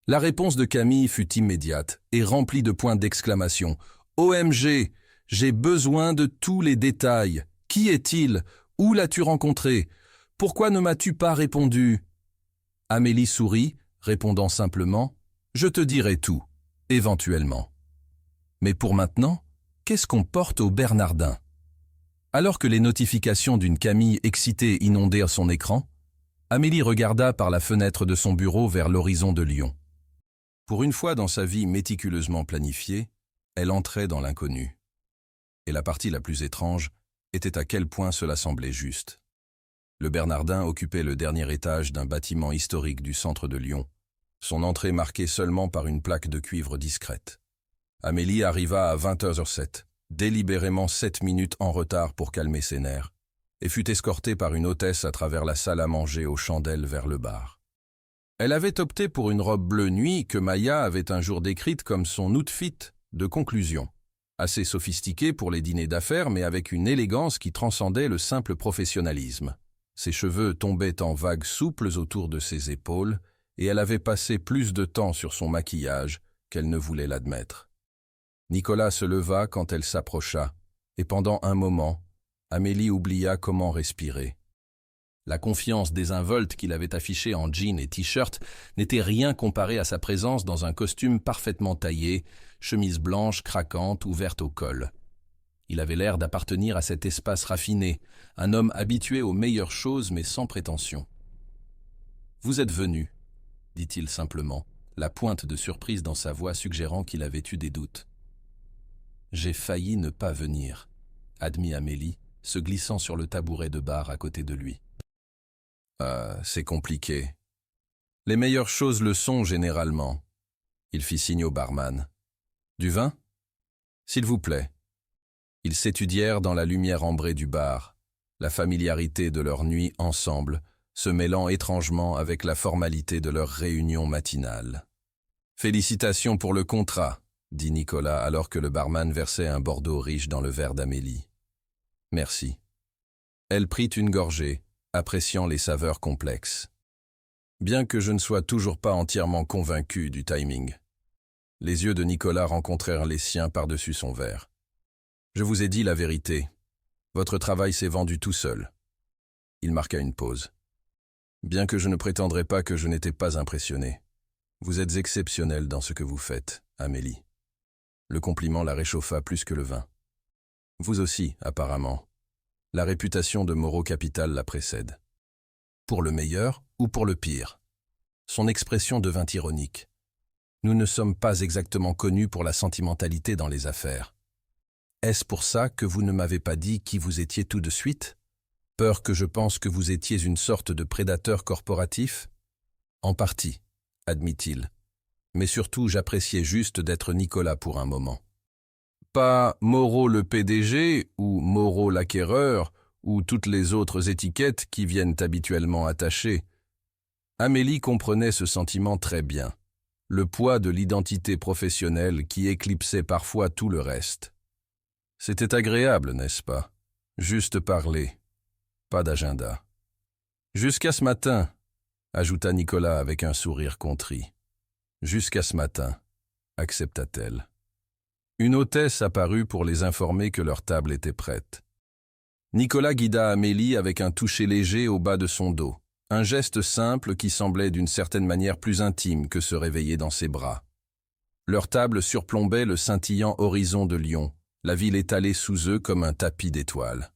La réponse de Camille fut immédiate et remplie de points d'exclamation. « OMG, j'ai besoin de tous les détails. Qui est-il ? Où l'as-tu rencontré ? Pourquoi ne m'as-tu pas répondu ?» Amélie sourit, répondant simplement « Je te dirai tout, éventuellement. » Mais pour maintenant, qu'est-ce qu'on porte au Bernardin ? Alors que les notifications d'une Camille excitée inondèrent son écran, Amélie regarda par la fenêtre de son bureau vers l'horizon de Lyon. Pour une fois dans sa vie méticuleusement planifiée, elle entrait dans l'inconnu. Et la partie la plus étrange était à quel point cela semblait juste. Le Bernardin occupait le dernier étage d'un bâtiment historique du centre de Lyon, son entrée marquée seulement par une plaque de cuivre discrète. Amélie arriva à 20h07, délibérément 7 minutes en retard pour calmer ses nerfs, et fut escortée par une hôtesse à travers la salle à manger aux chandelles vers le bar. Elle avait opté pour une robe bleu nuit que Maya avait un jour décrite comme son outfit de conclusion, assez sophistiqué pour les dîners d'affaires mais avec une élégance qui transcendait le simple professionnalisme. Ses cheveux tombaient en vagues souples autour de ses épaules et elle avait passé plus de temps sur son maquillage qu'elle ne voulait l'admettre. Nicolas se leva quand elle s'approcha et pendant un moment, Amélie oublia comment respirer. La confiance désinvolte qu'il avait affichée en jean et t-shirt n'était rien comparé à sa présence dans un costume parfaitement taillé, chemise blanche craquante ouverte au col. Il avait l'air d'appartenir à cet espace raffiné, un homme habitué aux meilleures choses mais sans prétention. « Vous êtes venu », dit-il simplement, la pointe de surprise dans sa voix suggérant qu'il avait eu des doutes. « J'ai failli ne pas venir », admit Amélie, se glissant sur le tabouret de bar à côté de lui. « Ah, c'est compliqué. Les meilleures choses le sont généralement. » Il fit signe au barman. « Du vin ? S'il vous plaît. » Ils s'étudièrent dans la lumière ambrée du bar, la familiarité de leur nuit ensemble, se mêlant étrangement avec la formalité de leur réunion matinale. « Félicitations pour le contrat », dit Nicolas alors que le barman versait un bordeaux riche dans le verre d'Amélie. « Merci. » Elle prit une gorgée, appréciant les saveurs complexes. Bien que je ne sois toujours pas entièrement convaincu du timing. Les yeux de Nicolas rencontrèrent les siens par-dessus son verre. Je vous ai dit la vérité. Votre travail s'est vendu tout seul. Il marqua une pause. Bien que je ne prétendrai pas que je n'étais pas impressionné. Vous êtes exceptionnelle dans ce que vous faites, Amélie. Le compliment la réchauffa plus que le vin. Vous aussi, apparemment. La réputation de Moreau Capital la précède. Pour le meilleur ou pour le pire. Son expression devint ironique. Nous ne sommes pas exactement connus pour la sentimentalité dans les affaires. Est-ce pour ça que vous ne m'avez pas dit qui vous étiez tout de suite? Peur que je pense que vous étiez une sorte de prédateur corporatif? En partie, admit-il. Mais surtout, j'appréciais juste d'être Nicolas pour un moment. Pas Moreau le PDG ou Moreau l'acquéreur ou toutes les autres étiquettes qui viennent habituellement attachées. Amélie comprenait ce sentiment très bien, le poids de l'identité professionnelle qui éclipsait parfois tout le reste. C'était agréable, n'est-ce pas? Juste parler, pas d'agenda. Jusqu'à ce matin, ajouta Nicolas avec un sourire contrit. Jusqu'à ce matin, accepta-t-elle. Une hôtesse apparut pour les informer que leur table était prête. Nicolas guida Amélie avec un toucher léger au bas de son dos, un geste simple qui semblait d'une certaine manière plus intime que se réveiller dans ses bras. Leur table surplombait le scintillant horizon de Lyon, la ville étalée sous eux comme un tapis d'étoiles.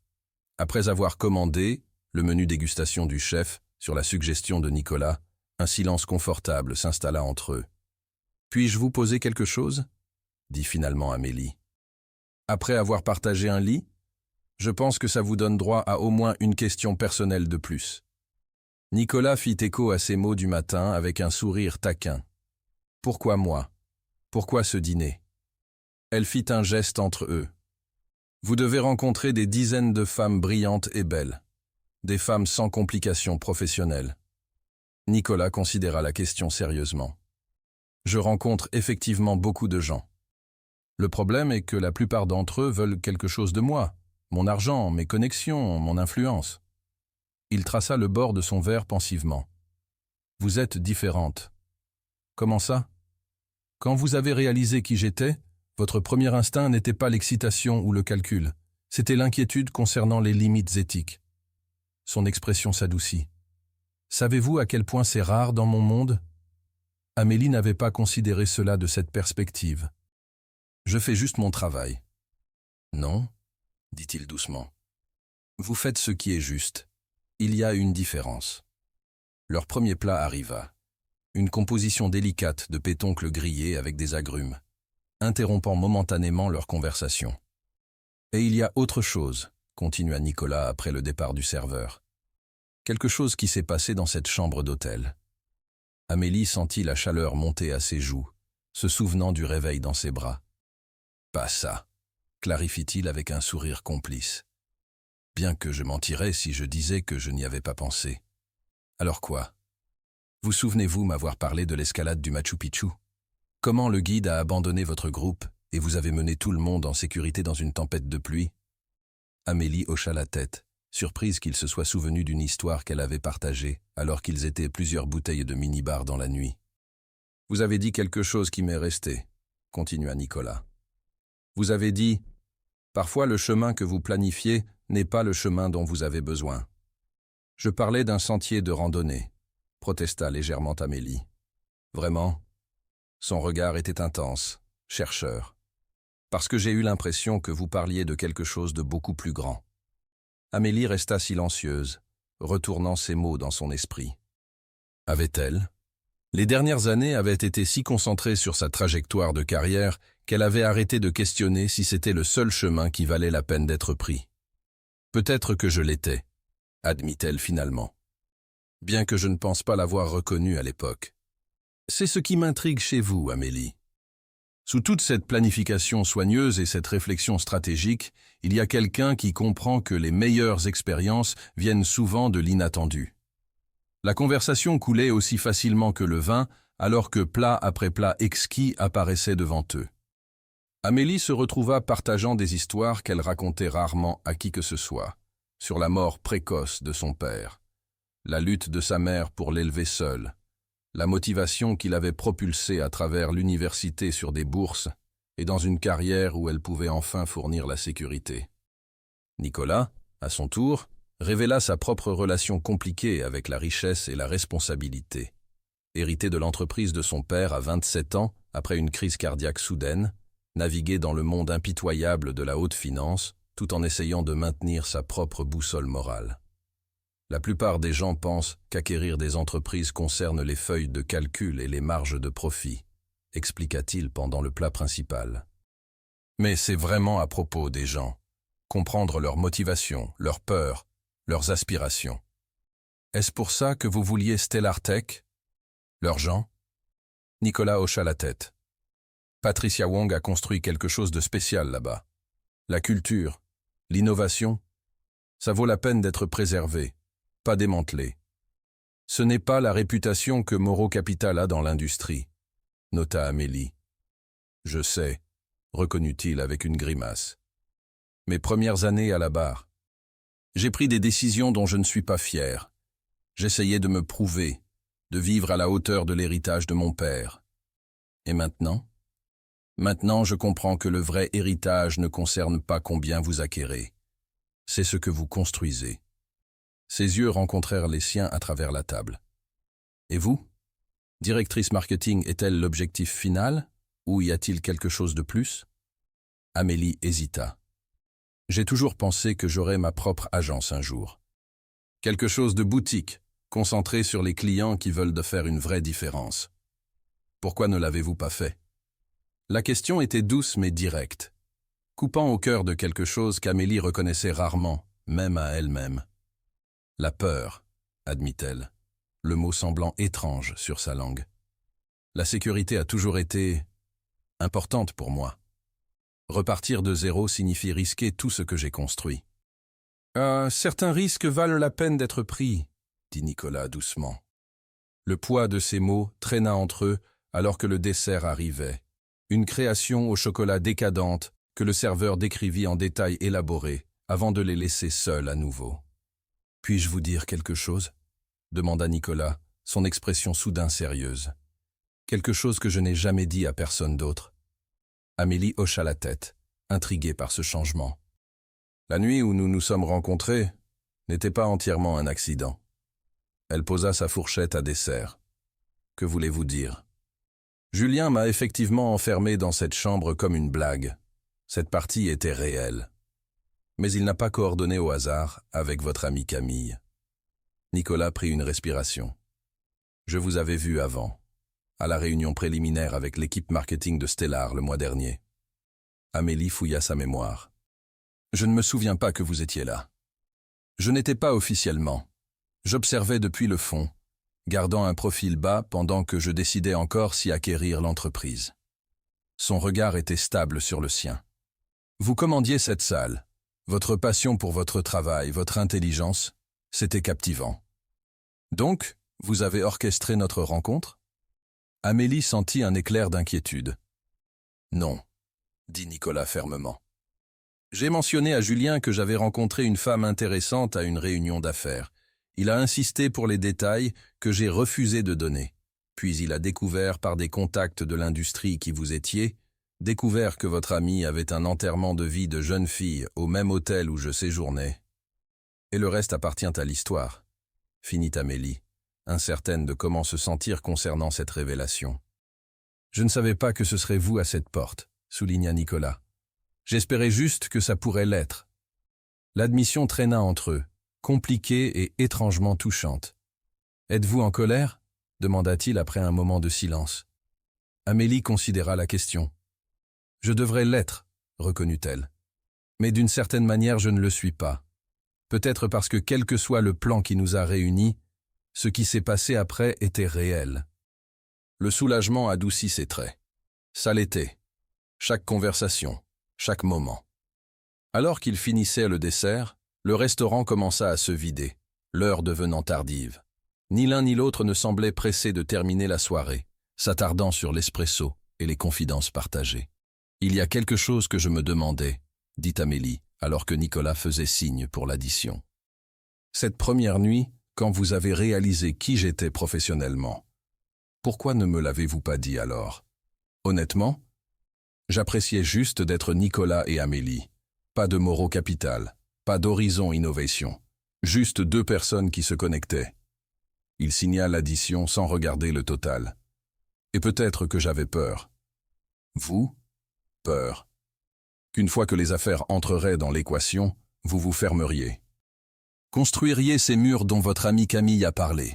Après avoir commandé, le menu dégustation du chef, sur la suggestion de Nicolas, un silence confortable s'installa entre eux. « Puis-je vous poser quelque chose ?» dit finalement Amélie. « Après avoir partagé un lit, je pense que ça vous donne droit à au moins une question personnelle de plus. » Nicolas fit écho à ces mots du matin avec un sourire taquin. « Pourquoi moi? Pourquoi ce dîner ?» Elle fit un geste entre eux. « Vous devez rencontrer des dizaines de femmes brillantes et belles, des femmes sans complications professionnelles. » Nicolas considéra la question sérieusement. « Je rencontre effectivement beaucoup de gens. Le problème est que la plupart d'entre eux veulent quelque chose de moi, mon argent, mes connexions, mon influence. » Il traça le bord de son verre pensivement. « Vous êtes différente. »« Comment ça ? Quand vous avez réalisé qui j'étais, votre premier instinct n'était pas l'excitation ou le calcul, c'était l'inquiétude concernant les limites éthiques. » Son expression s'adoucit. « Savez-vous à quel point c'est rare dans mon monde ?» Amélie n'avait pas considéré cela de cette perspective. « Je fais juste mon travail. »« Non, » dit-il doucement. « Vous faites ce qui est juste. Il y a une différence. » Leur premier plat arriva. une composition délicate de pétoncles grillés avec des agrumes, interrompant momentanément leur conversation. « Et il y a autre chose, » continua Nicolas après le départ du serveur. « Quelque chose qui s'est passé dans cette chambre d'hôtel. » Amélie sentit la chaleur monter à ses joues, se souvenant du réveil dans ses bras. « Pas ça, » clarifie-t-il avec un sourire complice. « Bien que je mentirais si je disais que je n'y avais pas pensé. » « Alors quoi? Vous souvenez-vous m'avoir parlé de l'escalade du Machu Picchu? Comment le guide a abandonné votre groupe et vous avez mené tout le monde en sécurité dans une tempête de pluie ?» Amélie hocha la tête, surprise qu'il se soit souvenu d'une histoire qu'elle avait partagée alors qu'ils étaient plusieurs bouteilles de minibar dans la nuit. « Vous avez dit quelque chose qui m'est resté, » continua Nicolas. « Vous avez dit « Parfois le chemin que vous planifiez n'est pas le chemin dont vous avez besoin. » Je parlais d'un sentier de randonnée, protesta légèrement Amélie. Vraiment? Son regard était intense, chercheur. Parce que j'ai eu l'impression que vous parliez de quelque chose de beaucoup plus grand. Amélie resta silencieuse, retournant ses mots dans son esprit. Avait-elle? Les dernières années avaient été si concentrées sur sa trajectoire de carrière qu'elle avait arrêté de questionner si c'était le seul chemin qui valait la peine d'être pris. Peut-être que je l'étais, admit-elle finalement, bien que je ne pense pas l'avoir reconnu à l'époque. C'est ce qui m'intrigue chez vous, Amélie. Sous toute cette planification soigneuse et cette réflexion stratégique, il y a quelqu'un qui comprend que les meilleures expériences viennent souvent de l'inattendu. La conversation coulait aussi facilement que le vin, alors que plat après plat exquis apparaissait devant eux. Amélie se retrouva partageant des histoires qu'elle racontait rarement à qui que ce soit, sur la mort précoce de son père, la lutte de sa mère pour l'élever seule, la motivation qui l'avait propulsée à travers l'université sur des bourses et dans une carrière où elle pouvait enfin fournir la sécurité. Nicolas, à son tour, révéla sa propre relation compliquée avec la richesse et la responsabilité. Hérité de l'entreprise de son père à 27 ans, après une crise cardiaque soudaine, naviguer dans le monde impitoyable de la haute finance, tout en essayant de maintenir sa propre boussole morale. La plupart des gens pensent qu'acquérir des entreprises concerne les feuilles de calcul et les marges de profit, expliqua-t-il pendant le plat principal. Mais c'est vraiment à propos des gens, comprendre leurs motivations, leurs peurs, leurs aspirations. Est-ce pour ça que vous vouliez Stellar Tech? Leurs gens? Nicolas hocha la tête. Patricia Wong a construit quelque chose de spécial là-bas. La culture, l'innovation, ça vaut la peine d'être préservé, pas démantelé. Ce n'est pas la réputation que Moro Capital a dans l'industrie, nota Amélie. Je sais, reconnut-il avec une grimace. Mes premières années à la barre. J'ai pris des décisions dont je ne suis pas fier. J'essayais de me prouver, de vivre à la hauteur de l'héritage de mon père. Et maintenant? Maintenant, je comprends que le vrai héritage ne concerne pas combien vous acquérez. C'est ce que vous construisez. Ses yeux rencontrèrent les siens à travers la table. Et vous? Directrice marketing est-elle l'objectif final, ou y a-t-il quelque chose de plus? Amélie hésita. J'ai toujours pensé que j'aurais ma propre agence un jour. Quelque chose de boutique, concentré sur les clients qui veulent de faire une vraie différence. Pourquoi ne l'avez-vous pas fait? La question était douce mais directe, coupant au cœur de quelque chose qu'Amélie reconnaissait rarement, même à elle-même. La peur, admit-elle, le mot semblant étrange sur sa langue. La sécurité a toujours été importante pour moi. Repartir de zéro signifie risquer tout ce que j'ai construit. Certains risques valent la peine d'être pris, dit Nicolas doucement. Le poids de ces mots traîna entre eux alors que le dessert arrivait. Une création au chocolat décadente que le serveur décrivit en détails élaborés avant de les laisser seuls à nouveau. « Puis-je vous dire quelque chose ?» demanda Nicolas, son expression soudain sérieuse. « Quelque chose que je n'ai jamais dit à personne d'autre. » Amélie hocha la tête, intriguée par ce changement. La nuit où nous nous sommes rencontrés n'était pas entièrement un accident. Elle posa sa fourchette à dessert. « Que voulez-vous dire ?» Julien m'a effectivement enfermé dans cette chambre comme une blague. Cette partie était réelle. Mais il n'a pas coordonné au hasard avec votre amie Camille. Nicolas prit une respiration. Je vous avais vu avant, à la réunion préliminaire avec l'équipe marketing de Stellar le mois dernier. Amélie fouilla sa mémoire. Je ne me souviens pas que vous étiez là. Je n'étais pas officiellement. J'observais depuis le fond, gardant un profil bas pendant que je décidais encore si acquérir l'entreprise. Son regard était stable sur le sien. Vous commandiez cette salle. Votre passion pour votre travail, votre intelligence, c'était captivant. Donc, vous avez orchestré notre rencontre? Amélie sentit un éclair d'inquiétude. Non, dit Nicolas fermement. J'ai mentionné à Julien que j'avais rencontré une femme intéressante à une réunion d'affaires. Il a insisté pour les détails que j'ai refusé de donner. Puis il a découvert par des contacts de l'industrie qui vous étiez, découvert que votre ami avait un enterrement de vie de jeune fille au même hôtel où je séjournais. Et le reste appartient à l'histoire, finit Amélie, incertaine de comment se sentir concernant cette révélation. Je ne savais pas que ce serait vous à cette porte, souligna Nicolas. J'espérais juste que ça pourrait l'être. L'admission traîna entre eux, compliquée et étrangement touchante. Êtes-vous en colère? Demanda-t-il après un moment de silence. Amélie considéra la question. Je devrais l'être, reconnut-elle. Mais d'une certaine manière, je ne le suis pas. Peut-être parce que quel que soit le plan qui nous a réunis, ce qui s'est passé après était réel. Le soulagement adoucit ses traits. Ça l'était. Chaque conversation, chaque moment. Alors qu'il finissait le dessert, le restaurant commença à se vider, l'heure devenant tardive. Ni l'un ni l'autre ne semblait pressé de terminer la soirée, s'attardant sur l'espresso et les confidences partagées. Il y a quelque chose que je me demandais, dit Amélie, alors que Nicolas faisait signe pour l'addition. Cette première nuit, quand vous avez réalisé qui j'étais professionnellement, pourquoi ne me l'avez-vous pas dit alors? Honnêtement, j'appréciais juste d'être Nicolas et Amélie. Pas de moraux capital, pas d'horizon innovation, juste deux personnes qui se connectaient. Il signa l'addition sans regarder le total. Et peut-être que j'avais peur. Vous? Peur. Qu'une fois que les affaires entreraient dans l'équation, vous vous fermeriez. Construiriez ces murs dont votre ami Camille a parlé.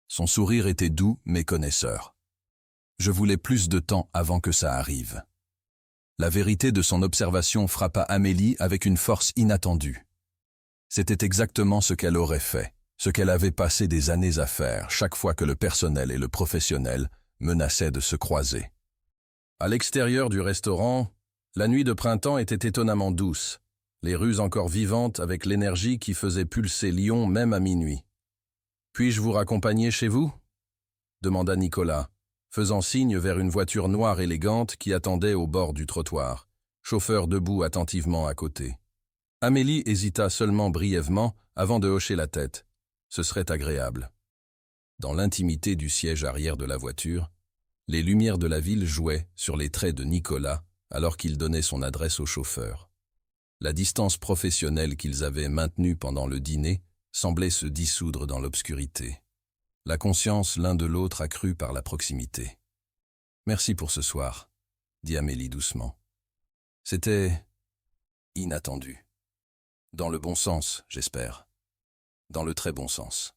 Son sourire était doux mais connaisseur. Je voulais plus de temps avant que ça arrive. La vérité de son observation frappa Amélie avec une force inattendue. C'était exactement ce qu'elle aurait fait, ce qu'elle avait passé des années à faire chaque fois que le personnel et le professionnel menaçaient de se croiser. À l'extérieur du restaurant, la nuit de printemps était étonnamment douce, les rues encore vivantes avec l'énergie qui faisait pulser Lyon même à minuit. « Puis-je vous raccompagner chez vous ?» demanda Nicolas, faisant signe vers une voiture noire élégante qui attendait au bord du trottoir, chauffeur debout attentivement à côté. Amélie hésita seulement brièvement avant de hocher la tête. Ce serait agréable. Dans l'intimité du siège arrière de la voiture, les lumières de la ville jouaient sur les traits de Nicolas alors qu'il donnait son adresse au chauffeur. La distance professionnelle qu'ils avaient maintenue pendant le dîner semblait se dissoudre dans l'obscurité. La conscience l'un de l'autre accrue par la proximité. « Merci pour ce soir », dit Amélie doucement. C'était inattendu. Dans le bon sens, j'espère. Dans le très bon sens.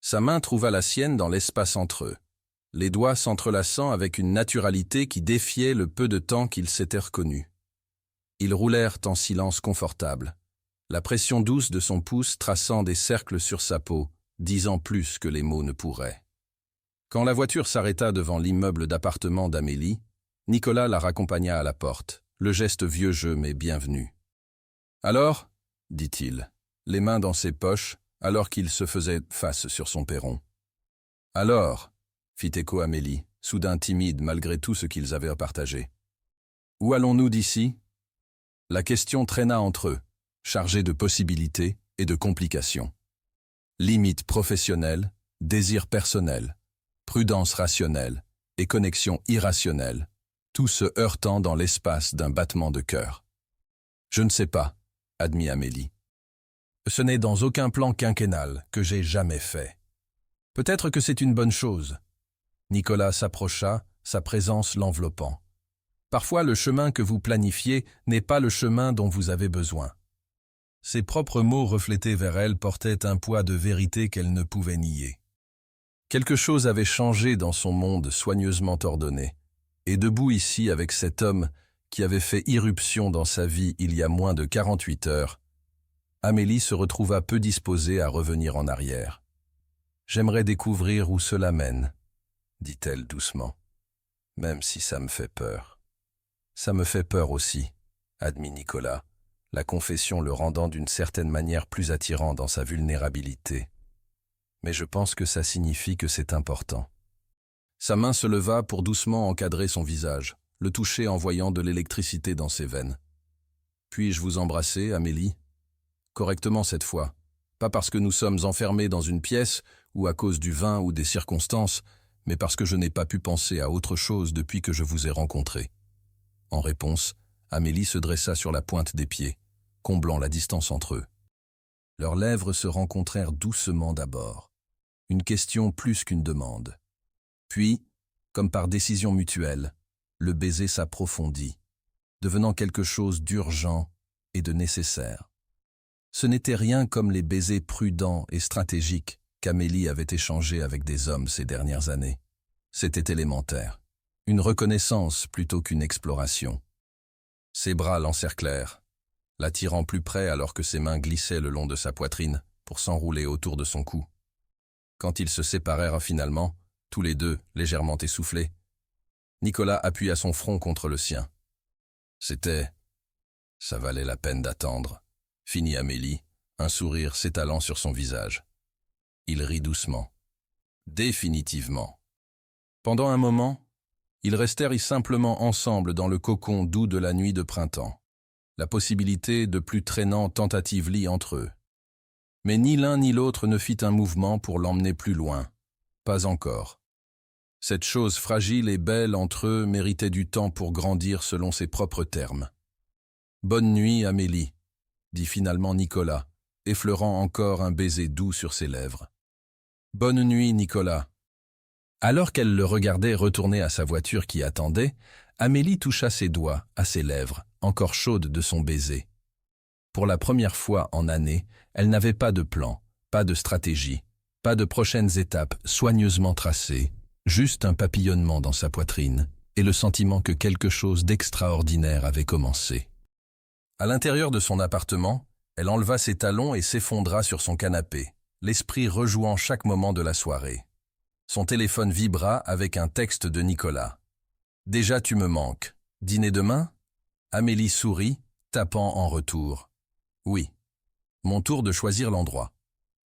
Sa main trouva la sienne dans l'espace entre eux, les doigts s'entrelaçant avec une naturalité qui défiait le peu de temps qu'ils s'étaient reconnus. Ils roulèrent en silence confortable, la pression douce de son pouce traçant des cercles sur sa peau, disant plus que les mots ne pourraient. Quand la voiture s'arrêta devant l'immeuble d'appartement d'Amélie, Nicolas la raccompagna à la porte, le geste vieux jeu mais bienvenu. « Alors ?» dit-il, les mains dans ses poches, alors qu'il se faisait face sur son perron. « Alors ?» fit écho Amélie, soudain timide malgré tout ce qu'ils avaient à partager. « Où allons-nous d'ici ?» La question traîna entre eux, chargée de possibilités et de complications. Limites professionnelles, désirs personnels, prudence rationnelle et connexion irrationnelle, tout se heurtant dans l'espace d'un battement de cœur. « Je ne sais pas », admit Amélie. « Ce n'est dans aucun plan quinquennal que j'ai jamais fait. Peut-être que c'est une bonne chose. » Nicolas s'approcha, sa présence l'enveloppant. « Parfois, le chemin que vous planifiez n'est pas le chemin dont vous avez besoin. » Ses propres mots reflétés vers elle portaient un poids de vérité qu'elle ne pouvait nier. Quelque chose avait changé dans son monde soigneusement ordonné. Et debout ici avec cet homme qui avait fait irruption dans sa vie il y a moins de 48 heures, Amélie se retrouva peu disposée à revenir en arrière. « J'aimerais découvrir où cela mène, » dit-elle doucement, « même si ça me fait peur. »« Ça me fait peur aussi, » admit Nicolas, la confession le rendant d'une certaine manière plus attirant dans sa vulnérabilité. « Mais je pense que ça signifie que c'est important. » Sa main se leva pour doucement encadrer son visage, le toucher en voyant de l'électricité dans ses veines. « Puis-je vous embrasser, Amélie ? Correctement cette fois. Pas parce que nous sommes enfermés dans une pièce ou à cause du vin ou des circonstances, mais parce que je n'ai pas pu penser à autre chose depuis que je vous ai rencontré. » En réponse, Amélie se dressa sur la pointe des pieds, comblant la distance entre eux. Leurs lèvres se rencontrèrent doucement d'abord. Une question plus qu'une demande. Puis, comme par décision mutuelle, le baiser s'approfondit, devenant quelque chose d'urgent et de nécessaire. Ce n'était rien comme les baisers prudents et stratégiques qu'Amélie avait échangés avec des hommes ces dernières années. C'était élémentaire, une reconnaissance plutôt qu'une exploration. Ses bras l'encerclèrent, l'attirant plus près alors que ses mains glissaient le long de sa poitrine pour s'enrouler autour de son cou. Quand ils se séparèrent finalement, tous les deux légèrement essoufflés, Nicolas appuya son front contre le sien. Ça valait la peine d'attendre, finit Amélie, un sourire s'étalant sur son visage. Il rit doucement. Définitivement. Pendant un moment, ils restèrent simplement ensemble dans le cocon doux de la nuit de printemps. La possibilité de plus traînants tentatives lie entre eux. Mais ni l'un ni l'autre ne fit un mouvement pour l'emmener plus loin. Pas encore. Cette chose fragile et belle entre eux méritait du temps pour grandir selon ses propres termes. « Bonne nuit, Amélie », dit finalement Nicolas, effleurant encore un baiser doux sur ses lèvres. « Bonne nuit, Nicolas ». Alors qu'elle le regardait retourner à sa voiture qui attendait, Amélie toucha ses doigts à ses lèvres, encore chaudes de son baiser. Pour la première fois en années, elle n'avait pas de plan, pas de stratégie, pas de prochaines étapes soigneusement tracées, juste un papillonnement dans sa poitrine et le sentiment que quelque chose d'extraordinaire avait commencé. À l'intérieur de son appartement, elle enleva ses talons et s'effondra sur son canapé, l'esprit rejouant chaque moment de la soirée. Son téléphone vibra avec un texte de Nicolas. « Déjà tu me manques. Dîner demain ?» Amélie sourit, tapant en retour. « Oui. » Mon tour de choisir l'endroit.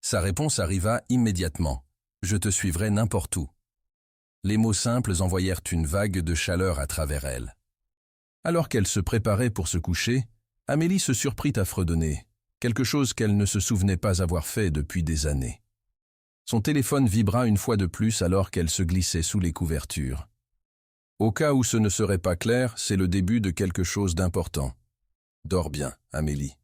Sa réponse arriva immédiatement. « Je te suivrai n'importe où. » Les mots simples envoyèrent une vague de chaleur à travers elle. Alors qu'elle se préparait pour se coucher, Amélie se surprit à fredonner, quelque chose qu'elle ne se souvenait pas avoir fait depuis des années. Son téléphone vibra une fois de plus alors qu'elle se glissait sous les couvertures. Au cas où ce ne serait pas clair, c'est le début de quelque chose d'important. Dors bien, Amélie.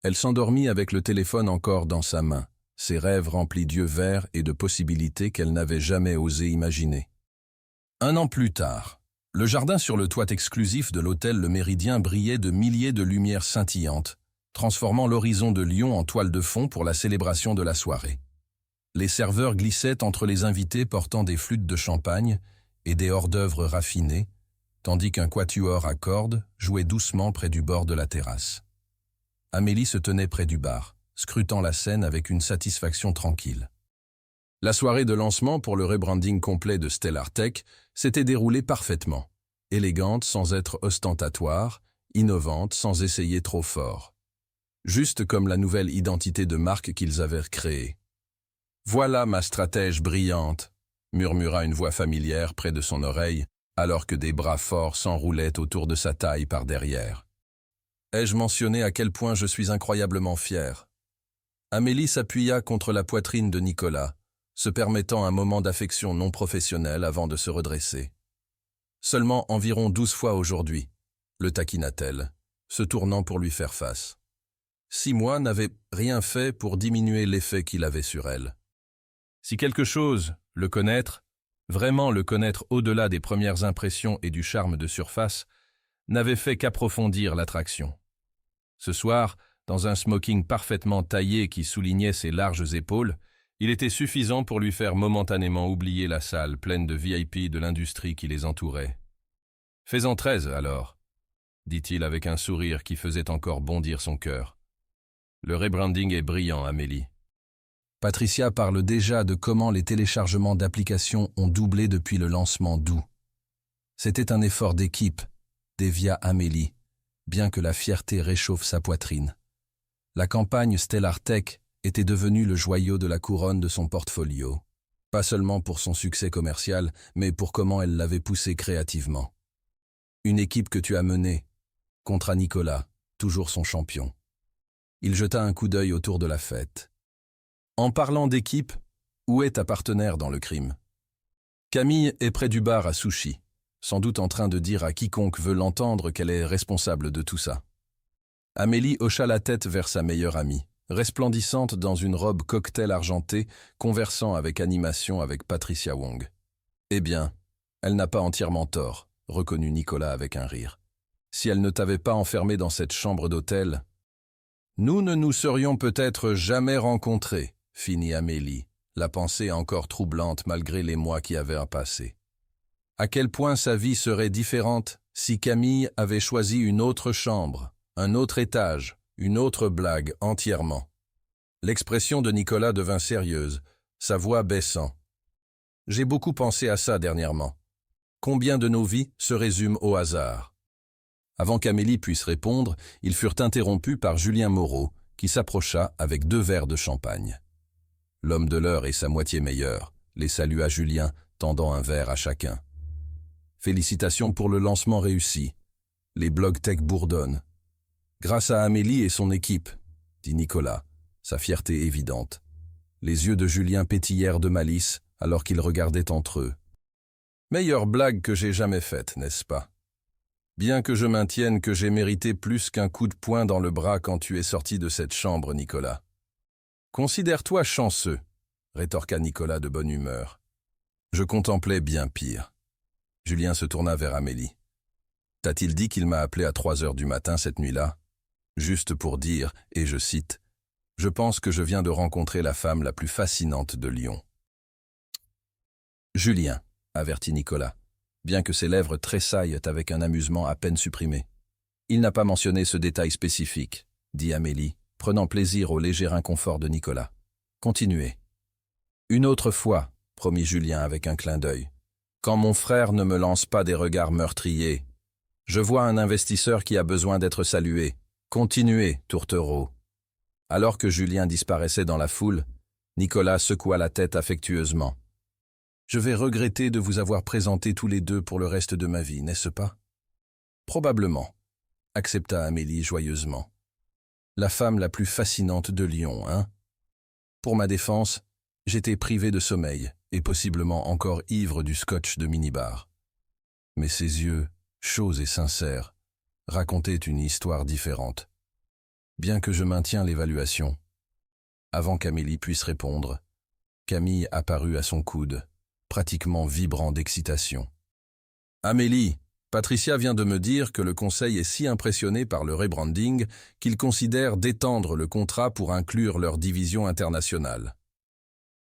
Elle s'endormit avec le téléphone encore dans sa main, ses rêves remplis d'yeux verts et de possibilités qu'elle n'avait jamais osé imaginer. 1 an plus tard, le jardin sur le toit exclusif de l'hôtel Le Méridien brillait de milliers de lumières scintillantes, transformant l'horizon de Lyon en toile de fond pour la célébration de la soirée. Les serveurs glissaient entre les invités portant des flûtes de champagne et des hors-d'œuvre raffinés, tandis qu'un quatuor à cordes jouait doucement près du bord de la terrasse. Amélie se tenait près du bar, scrutant la scène avec une satisfaction tranquille. La soirée de lancement pour le rebranding complet de Stellar Tech s'était déroulée parfaitement, élégante sans être ostentatoire, innovante sans essayer trop fort. Juste comme la nouvelle identité de marque qu'ils avaient créée. « Voilà ma stratège brillante », murmura une voix familière près de son oreille, alors que des bras forts s'enroulaient autour de sa taille par derrière. Ai-je mentionné à quel point je suis incroyablement fier? Amélie s'appuya contre la poitrine de Nicolas, se permettant un moment d'affection non professionnelle avant de se redresser. Seulement environ 12 fois aujourd'hui, le taquina-t-elle, se tournant pour lui faire face. 6 mois n'avaient rien fait pour diminuer l'effet qu'il avait sur elle. Si quelque chose, le connaître, vraiment le connaître au-delà des premières impressions et du charme de surface, n'avait fait qu'approfondir l'attraction. Ce soir, dans un smoking parfaitement taillé qui soulignait ses larges épaules, Il était suffisant pour lui faire momentanément oublier la salle pleine de VIP de l'industrie qui les entourait. « Fais-en 13, alors », dit-il avec un sourire qui faisait encore bondir son cœur. « Le rebranding est brillant, Amélie. » Patricia parle déjà de comment les téléchargements d'applications ont doublé depuis le lancement d'août. C'était un effort d'équipe, dévia Amélie, bien que la fierté réchauffe sa poitrine. La campagne Stellar Tech était devenue le joyau de la couronne de son portfolio, pas seulement pour son succès commercial, mais pour comment elle l'avait poussé créativement. Une équipe que tu as menée, contre Nicolas, toujours son champion. Il jeta un coup d'œil autour de la fête. En parlant d'équipe, où est ta partenaire dans le crime? Camille est près du bar à sushi, sans doute en train de dire à quiconque veut l'entendre qu'elle est responsable de tout ça. Amélie hocha la tête vers sa meilleure amie, resplendissante dans une robe cocktail argentée, conversant avec animation avec Patricia Wong. Eh bien, elle n'a pas entièrement tort, reconnut Nicolas avec un rire. Si elle ne t'avait pas enfermé dans cette chambre d'hôtel, nous ne nous serions peut-être jamais rencontrés, finit Amélie, la pensée encore troublante malgré les mois qui avaient passé. À quel point sa vie serait différente si Camille avait choisi une autre chambre, un autre étage, une autre blague entièrement. L'expression de Nicolas devint sérieuse, sa voix baissant. J'ai beaucoup pensé à ça dernièrement. Combien de nos vies se résument au hasard? Avant qu'Amélie puisse répondre, ils furent interrompus par Julien Moreau, qui s'approcha avec 2 verres de champagne. L'homme de l'heure et sa moitié meilleure les salua Julien, tendant un verre à chacun. Félicitations pour le lancement réussi. Les blogs tech bourdonnent. Grâce à Amélie et son équipe, dit Nicolas, sa fierté évidente. Les yeux de Julien pétillèrent de malice alors qu'ils regardaient entre eux. Meilleure blague que j'ai jamais faite, n'est-ce pas? Bien que je maintienne que j'ai mérité plus qu'un coup de poing dans le bras quand tu es sorti de cette chambre, Nicolas. Considère-toi chanceux, rétorqua Nicolas de bonne humeur. Je contemplais bien pire. Julien se tourna vers Amélie. T'a-t-il dit qu'il m'a appelé à 3 heures du matin cette nuit-là? Juste pour dire, et je cite, « Je pense que je viens de rencontrer la femme la plus fascinante de Lyon. » Julien, avertit Nicolas, bien que ses lèvres tressaillent avec un amusement à peine supprimé. Il n'a pas mentionné ce détail spécifique, dit Amélie, prenant plaisir au léger inconfort de Nicolas. Continuez. Une autre fois, promit Julien avec un clin d'œil, quand mon frère ne me lance pas des regards meurtriers. Je vois un investisseur qui a besoin d'être salué. Continuez, tourtereau. Alors que Julien disparaissait dans la foule, Nicolas secoua la tête affectueusement. Je vais regretter de vous avoir présentés tous les deux pour le reste de ma vie, n'est-ce pas? Probablement, accepta Amélie joyeusement. La femme la plus fascinante de Lyon, hein? Pour ma défense, j'étais privé de sommeil et possiblement encore ivre du scotch de minibar. Mais ses yeux, chauds et sincères, racontaient une histoire différente. Bien que je maintiens l'évaluation. Avant qu'Amélie puisse répondre, Camille apparut à son coude, pratiquement vibrant d'excitation. « Amélie, Patricia vient de me dire que le conseil est si impressionné par le rebranding qu'il considère d'étendre le contrat pour inclure leur division internationale. »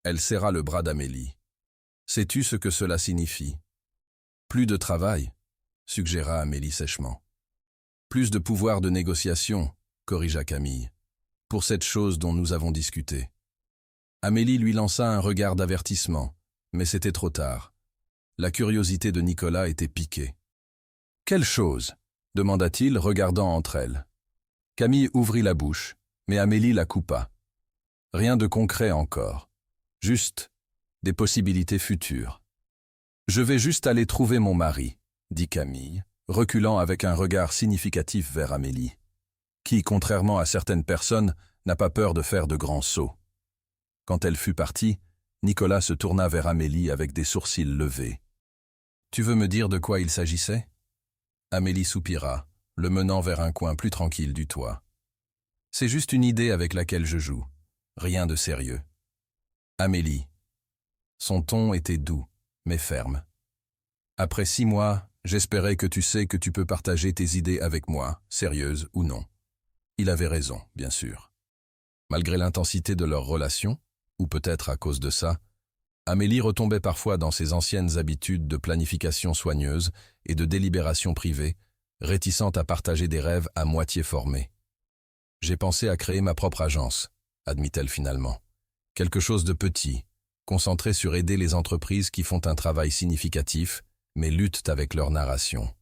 Elle serra le bras d'Amélie. « Sais-tu ce que cela signifie? »« Plus de travail, » suggéra Amélie sèchement. « Plus de pouvoir de négociation, » corrigea Camille, « pour cette chose dont nous avons discuté. » Amélie lui lança un regard d'avertissement, mais c'était trop tard. La curiosité de Nicolas était piquée. « Quelle chose ?» demanda-t-il, regardant entre elles. Camille ouvrit la bouche, mais Amélie la coupa. « Rien de concret encore. Juste des possibilités futures. »« Je vais juste aller trouver mon mari, » dit Camille, reculant avec un regard significatif vers Amélie, qui, contrairement à certaines personnes, n'a pas peur de faire de grands sauts. Quand elle fut partie, Nicolas se tourna vers Amélie avec des sourcils levés. « Tu veux me dire de quoi il s'agissait ?» Amélie soupira, le menant vers un coin plus tranquille du toit. « C'est juste une idée avec laquelle je joue. Rien de sérieux. » Amélie. Son ton était doux, mais ferme. « Après 6 mois, j'espérais que tu sais que tu peux partager tes idées avec moi, sérieuses ou non. » Il avait raison, bien sûr. Malgré l'intensité de leur relation, ou peut-être à cause de ça, Amélie retombait parfois dans ses anciennes habitudes de planification soigneuse et de délibération privée, réticente à partager des rêves à moitié formés. « J'ai pensé à créer ma propre agence », admit-elle finalement. Quelque chose de petit, concentré sur aider les entreprises qui font un travail significatif, mais luttent avec leur narration.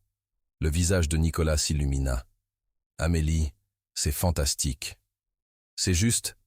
Le visage de Nicolas s'illumina. « Amélie, c'est fantastique. C'est juste,